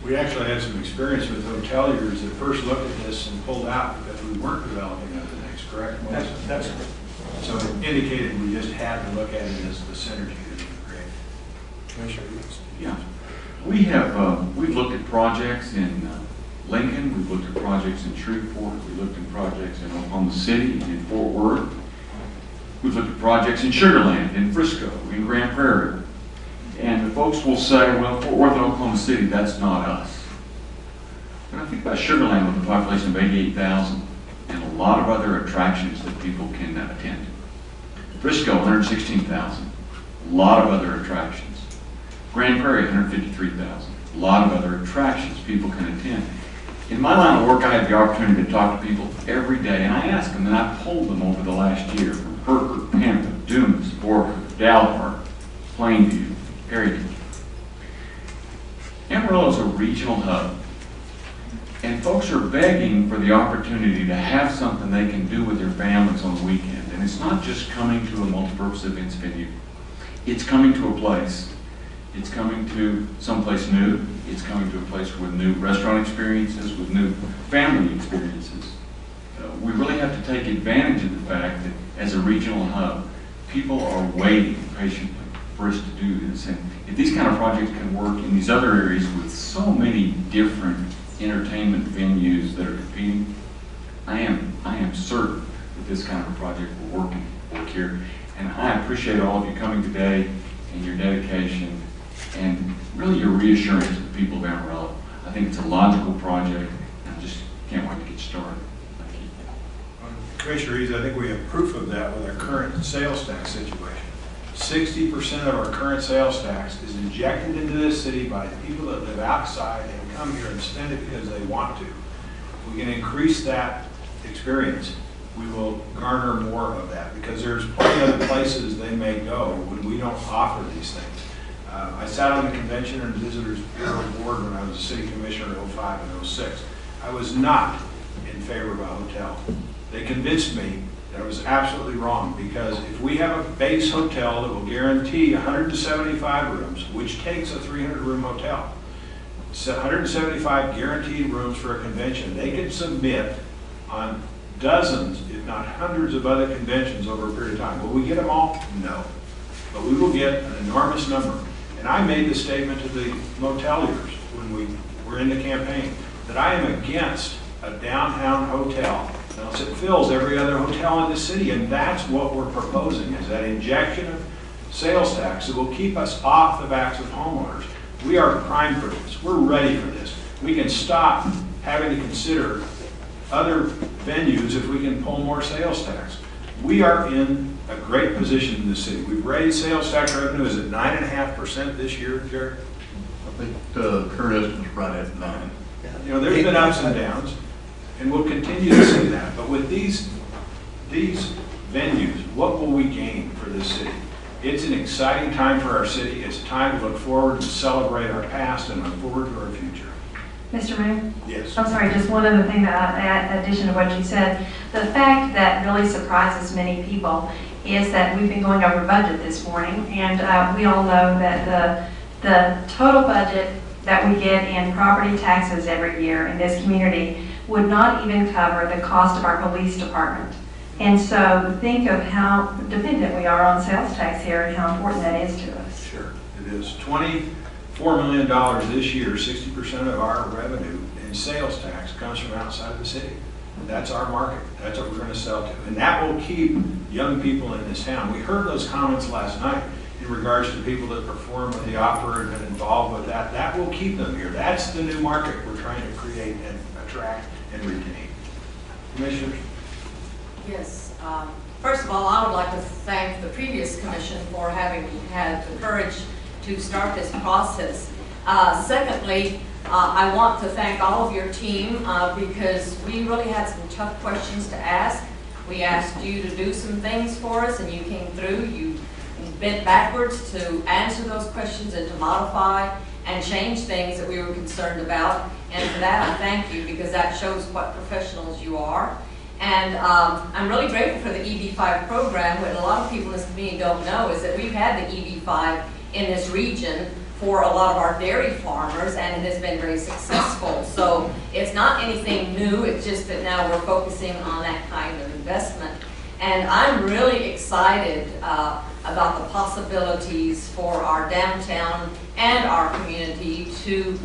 We actually had some experience with hoteliers that first looked at this and pulled out because we weren't developing other things, correct? That's correct. So it indicated we just had to look at it as the synergy that we create. Commissioner? Yeah. We've looked at projects in Lincoln, we've looked at projects in Shreveport, we've looked at projects in Oklahoma City, in Fort Worth. We've looked at projects in Sugar Land, in Frisco, in Grand Prairie. And the folks will say, well, Fort Worth and Oklahoma City, that's not us. But I think about Sugar Land with a population of 88,000 and a lot of other attractions that people can attend. Frisco, 116,000, a lot of other attractions. Grand Prairie, 153,000, a lot of other attractions people can attend. In my line of work, I have the opportunity to talk to people every day, and I ask them, and I've polled them over the past year from Herker, Pampa, Dumas, Borger, Dalhart, Plainview, Perryton. Amarillo is a regional hub, and folks are begging for the opportunity to have something they can do with their families on the weekend. And it's not just coming to a multipurpose events venue. It's coming to a place. It's coming to someplace new. It's coming to a place with new restaurant experiences, with new family experiences. We really have to take advantage of the fact that as a regional hub, people are waiting patiently for us to do this. And if these kind of projects can work in these other areas with so many different entertainment venues that are competing, I am certain that this kind of a project will work here. And I appreciate all of you coming today and your dedication and really your reassurance to the people of Amarillo. I think it's a logical project, and I just can't wait to get started. Thank you. Commissioner Eads, I think we have proof of that with our current sales tax situation. 60% of our current sales tax is injected into this city by people that live outside and come here and spend it because they want to. If we can increase that experience, we will garner more of that, because there's plenty of other places they may go when we don't offer these things. I sat on the Convention and Visitors Bureau Board when I was a city commissioner in 05 and 06. I was not in favor of a hotel. They convinced me that I was absolutely wrong, because if we have a base hotel that will guarantee 175 rooms, which takes a 300-room hotel, so 175 guaranteed rooms for a convention, they can submit on dozens, if not hundreds of other conventions over a period of time. Will we get them all? No. But we will get an enormous number. And I made the statement to the moteliers when we were in the campaign that I am against a downtown hotel unless it fills every other hotel in the city. And that's what we're proposing, is that injection of sales tax that will keep us off the backs of homeowners. We are primed for this. We're ready for this. We can stop having to consider other venues if we can pull more sales tax. We are in a great position in the city. We've raised sales tax revenue. Is it 9.5% this year, Jared? I think the current estimate's right at 9. You know, there's been ups and downs, and we'll continue to see that. But with these venues, what will we gain for this city? It's an exciting time for our city. It's a time to look forward, to celebrate our past, and look forward to our future. Mr. Mayor? Yes. I'm sorry, just one other thing that in addition to what you said. The fact that really surprises many people is that we've been going over budget this morning, and we all know that the total budget that we get in property taxes every year in this community would not even cover the cost of our police department. And so think of how dependent we are on sales tax here and how important that is to us. Sure, it is. $24 million this year, 60% of our revenue in sales tax comes from outside of the city. That's our market. That's what we're going to sell to. And that will keep young people in this town. We heard those comments last night in regards to people that perform with the opera and been involved with that. That will keep them here. That's the new market we're trying to create and attract and retain. Commissioners? Yes. First of all, I would like to thank the previous commission for having had the courage to start this process. Secondly, I want to thank all of your team because we really had some tough questions to ask. We asked you to do some things for us, and you came through. You bent backwards to answer those questions and to modify and change things that we were concerned about. And for that, I thank you, because that shows what professionals you are. And I'm really grateful for the EB5 program. What a lot of people in this community don't know is that we've had the EB5 in this region for a lot of our dairy farmers, and it has been very successful. So it's not anything new, it's just that now we're focusing on that kind of investment. And I'm really excited about the possibilities for our downtown and our community to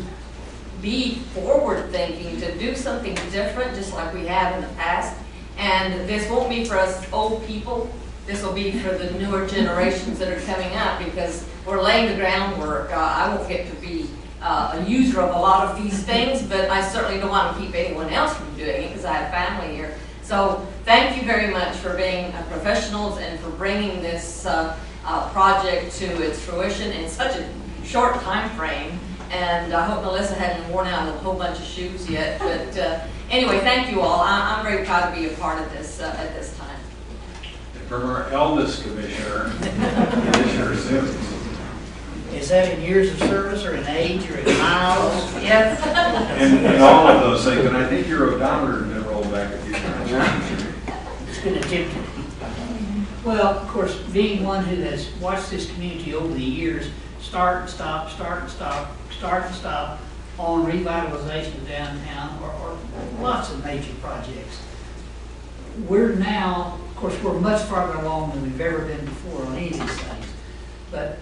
be forward-thinking, to do something different, just like we have in the past. And this won't be for us old people. This will be for the newer generations that are coming up, because we're laying the groundwork. I won't get to be a user of a lot of these things, but I certainly don't want to keep anyone else from doing it, because I have family here. So thank you very much for being professionals and for bringing this project to its fruition in such a short time frame. And I hope Melissa hadn't worn out a whole bunch of shoes yet. But anyway, thank you all. I'm very proud to be a part of this at this time. From our eldest commissioner, Commissioner Sims. Is that in years of service, or in age, or in miles? Yes. And all of those things. And I think your odometer has been rolled back a few times. It's been attempted. Well, of course, being one who has watched this community over the years, start and stop, start and stop, start and stop on revitalization of downtown or lots of major projects. We're now, of course, we're much farther along than we've ever been before on any of these things. But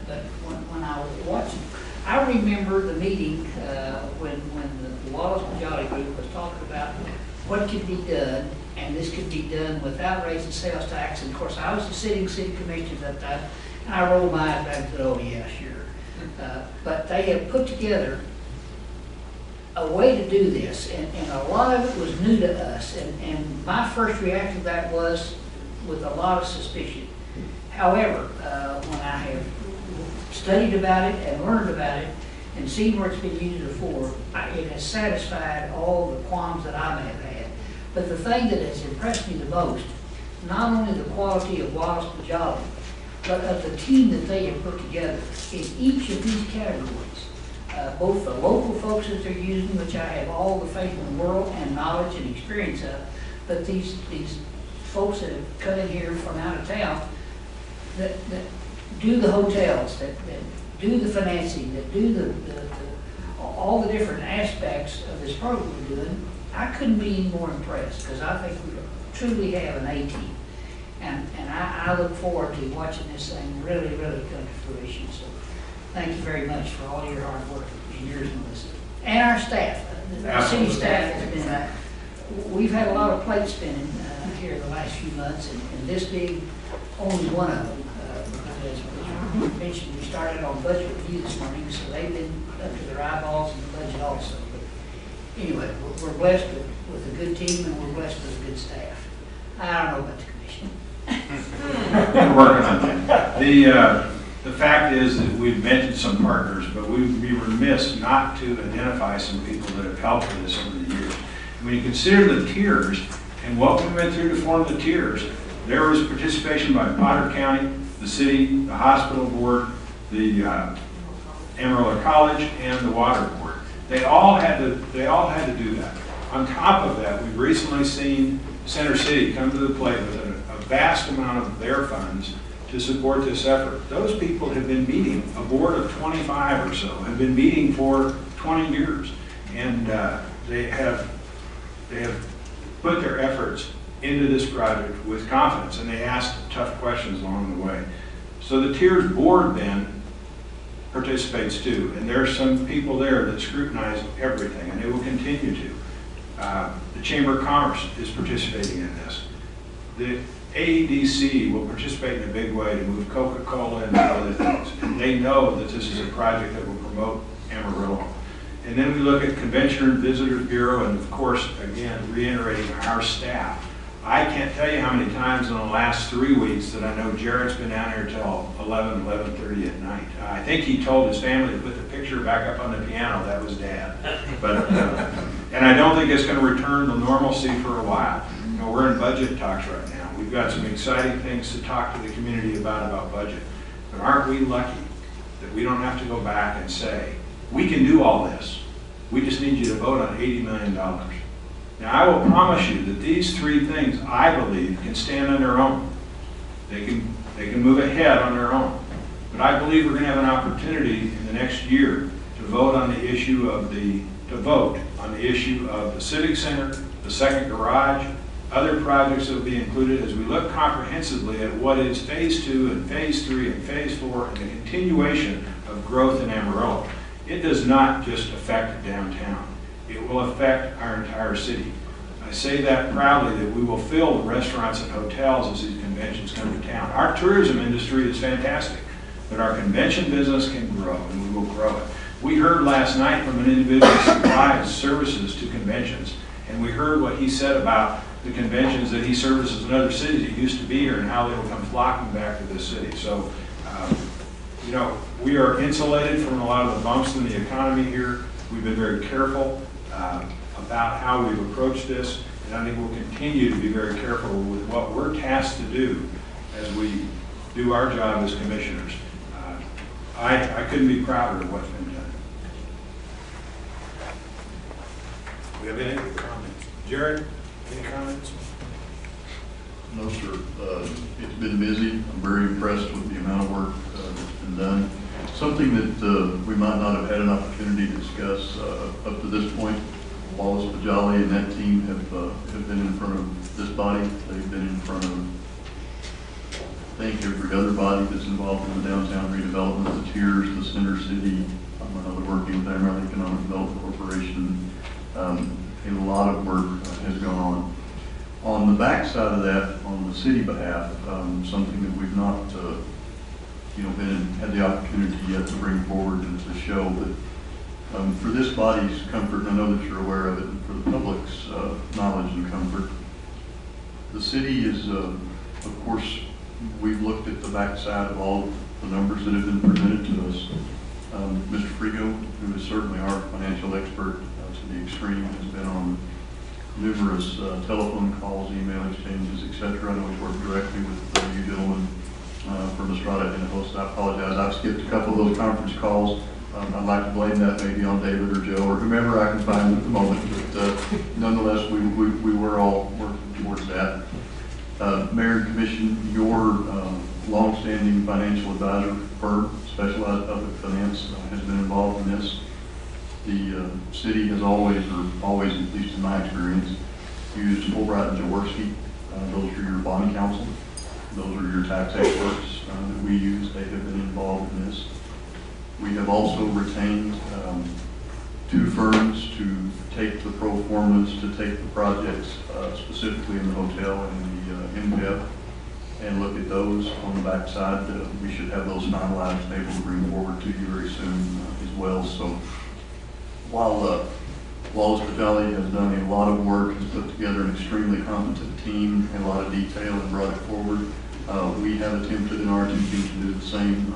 when I was watching, I remember the meeting when the Wallace Majority Group was talking about what could be done, and this could be done without raising sales tax. And of course, I was the sitting city commissioner at that time, and I rolled my eyes back and said, oh yeah, sure. But they have put together a way to do this, and a lot of it was new to us. And my first reaction to that was with a lot of suspicion. However, when I have studied about it and learned about it and seen where it's been used before, it has satisfied all the qualms that I may have had. But the thing that has impressed me the most, not only the quality of Wallace Majority, but of the team that they have put together in each of these categories. Both the local folks that they're using, which I have all the faith in the world and knowledge and experience of, but these folks that have come in here from out of town that do the hotels, that do the financing, that do all the different aspects of this program we're doing. I couldn't be any more impressed, because I think we truly have an A-team. And I look forward to watching this thing really, really come to fruition. So thank you very much for all your hard work and yours, Melissa. And our staff. The city staff has been, we've had a lot of plate spinning here the last few months, and this being only one of them. As we mentioned, we started on budget review this morning, so they've been up to their eyeballs in the budget also. But anyway, we're blessed with a good team, and we're blessed with a good staff. I don't know about the commission. We're working on that. The fact is that we've mentioned some partners, but we'd be remiss not to identify some people that have helped with this over the years. When you consider the tiers and what we went through to form the tiers, there was participation by Potter County, the city, the hospital board, the Amarillo College, and the water board. They all had to do that. On top of that, we've recently seen Center City come to the plate with a vast amount of their funds to support this effort. Those people have been meeting, a board of 25 or so, have been meeting for 20 years. And they have put their efforts into this project with confidence, and they asked tough questions along the way. So the tiers board then participates too, and there are some people there that scrutinize everything, and they will continue to. The Chamber of Commerce is participating in this. The AEDC will participate in a big way to move Coca-Cola and other things, and they know that this is a project that will promote Amarillo. And then we look at Convention and Visitors Bureau, and of course, again, reiterating our staff. I can't tell you how many times in the last 3 weeks that I know Jared's been down here till 11:30 at night. I think he told his family to put the picture back up on the piano. That was Dad. But and I don't think it's going to return to normalcy for a while. You know, we're in budget talks right now. We've got some exciting things to talk to the community about budget. But aren't we lucky that we don't have to go back and say, we can do all this. We just need you to vote on $80 million. Now, I will promise you that these three things, I believe, can stand on their own. They can move ahead on their own. But I believe we're going to have an opportunity in the next year to vote on the issue of the Civic Center, the second garage, other projects that will be included as we look comprehensively at what is phase 2 and phase 3 and phase 4 and the continuation of growth in Amarillo. It does not just affect downtown. It will affect our entire city. I say that proudly that we will fill the restaurants and hotels as these conventions come to town. Our tourism industry is fantastic, but our convention business can grow, and we will grow it. We heard last night from an individual who supplies services to conventions, and we heard what he said about the conventions that he services in other cities that used to be here and how they will come flocking back to this city. So, you know, we are insulated from a lot of the bumps in the economy here. We've been very careful about how we've approached this, and I think we'll continue to be very careful with what we're tasked to do as we do our job as commissioners. I couldn't be prouder of what's been done. We have any comments? Jared, any comments? No, sir. It's been busy. I'm very impressed with the amount of work that's been done. Something that we might not have had an opportunity to discuss up to this point. Wallace Pajali and that team have been in front of this body. They've been in front of, I think, every other body that's involved in the downtown redevelopment, the tiers, the center city. I know they're working with the Amarillo Economic Development Corporation. A lot of work has gone on. On the back side of that, on the city behalf, something that we've not, had the opportunity yet to bring forward and to show, but for this body's comfort, and I know that you're aware of it, and for the public's knowledge and comfort, the city is, of course, we've looked at the backside of all the numbers that have been presented to us. Mr. Frigo, who is certainly our financial expert to the extreme, has been on numerous telephone calls, email exchanges, etc. I know he's worked directly with you gentlemen from Estrada and host. I apologize. I've skipped a couple of those conference calls. I'd like to blame that maybe on David or Joe or whomever I can find at the moment. But nonetheless, we were all working towards that. Mayor and Commission, your long-standing financial advisor firm, Specialized Public Finance, has been involved in this. The city has always, at least in my experience, used Fulbright and Jaworski. Those are your bond counsel. Those are your tax experts that we use. They have been involved in this. We have also retained two firms to take the pro formas, to take the projects specifically in the hotel and the MPEP, and look at those on the backside. We should have those finalized and able to bring forward to you very soon as well. So while Wallace Pajali has done a lot of work, has put together an extremely competent team and a lot of detail and brought it forward, we have attempted in our team to do the same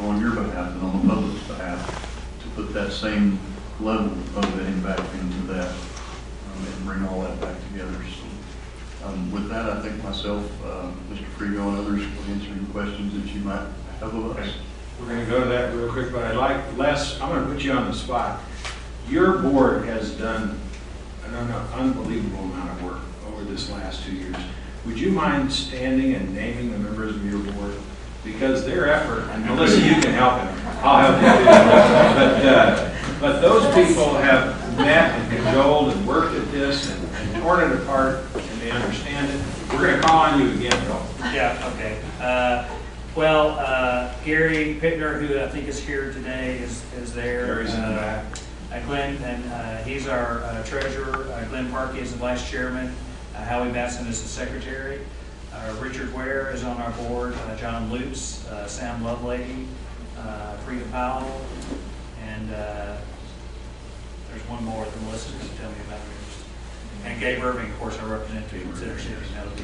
on your behalf and on the public's behalf, to put that same level of impact into that and bring all that back together. So with that, I think myself, Mr. Frigo, and others will answer any questions that you might have of us. We're going to go to that real quick, but I'd like, Les, I'm going to put you on the spot. Your board has done an unbelievable amount of work over this last 2 years. Would you mind standing and naming the members of your board? Because their effort, and Melissa, you can help him. I'll help you too. But those people have met and cajoled and worked at this and torn it apart, and they understand it. We're going to call on you again, Bill. Yeah, okay. Gary Pittner, who I think is here today, is there. Gary's in the back. Glenn, and he's our treasurer. Glenn Parkey is the vice chairman. Howie Batson is the secretary. Richard Ware is on our board. John Lutz, Sam Lovelady, Frida Powell, and there's one more that Melissa can tell me about. And Gabe Irving, of course, our representative from Center City. That'll be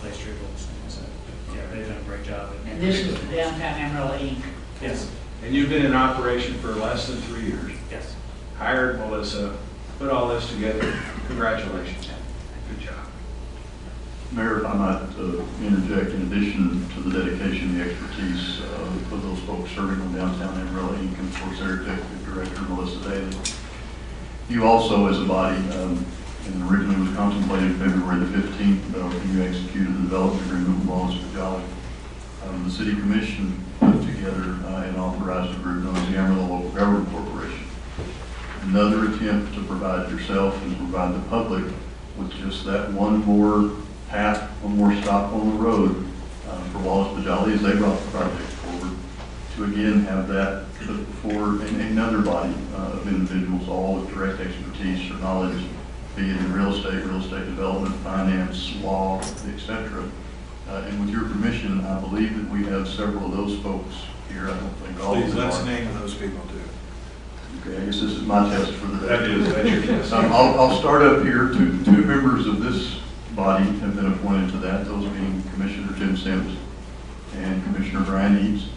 Place Tribble. So, yeah, they've done a great job. And this is Downtown Amarillo, Inc. Yes. And you've been in operation for less than 3 years. Yes. Hired Melissa, put all this together. Congratulations. Good job. Mayor, if I might interject, in addition to the dedication, the expertise of those folks serving on Downtown Amarillo, Inc., and of course their executive director, Melissa Daly, you also as a body, and originally was contemplated February the 15th, when you executed the development agreement with Wallace Pajali. The City Commission put together and authorized a group known as the Amarillo Local Government Corporation. Another attempt to provide yourself and provide the public with just that one more path, one more stop on the road for Wallace Pajali as they brought the project forward, to again have that put before another body of individuals, all with direct expertise or knowledge, be it in real estate development, finance, law, etc. And with your permission, I believe that we have several of those folks here. I don't think all Please, of them let's are. name those people too. Okay, I guess this is my test for the day. That is, that's your test. I'll start up here. Two members of this body have been appointed to that, those being Commissioner Jim Sims and Commissioner Brian Eads.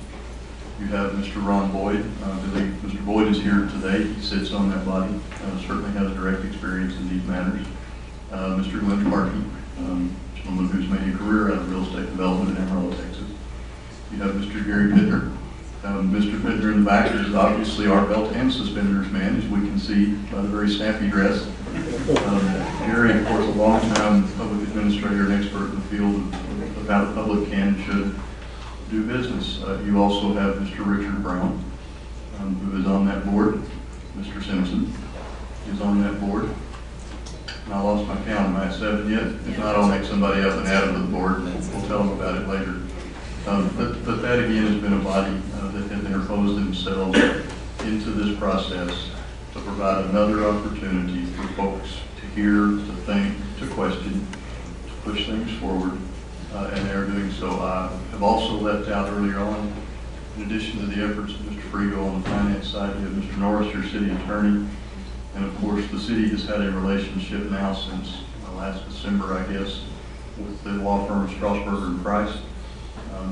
You have Mr. Ron Boyd. I believe Mr. Boyd is here today. He sits on that body, certainly has direct experience in these matters. Mr. Glenn Parkey, gentleman who's made a career out of real estate development in Amarillo, Texas. You have Mr. Gary Pittner. Mr. Pittner in the back is obviously our belt and suspenders man, as we can see by the very snappy dress. Jerry, of course, a longtime public administrator and expert in the field of how the public can and should do business. You also have Mr. Richard Brown, who is on that board. Mr. Simpson is on that board. And I lost my count. Am I at 7 yet? If not, I'll make somebody up and add them to the board, and we'll tell them about it later. But that, again, has been a body that has interposed themselves into this process to provide another opportunity for folks to hear, to think, to question, to push things forward, and they are doing so. I have also left out earlier on, in addition to the efforts of Mr. Frigo on the finance side, you have Mr. Norris, your city attorney, and of course the city has had a relationship now since last December, I guess, with the law firm of Strasburger and Price.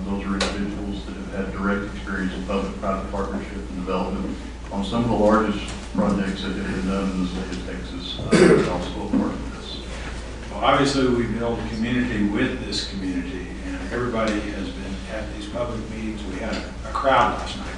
Those are individuals that have had direct experience in public-private partnership and development on some of the largest projects that have been done in the state of Texas. They're also a part of this. Well, obviously, we build a community with this community, and everybody has been at these public meetings. We had a crowd last night.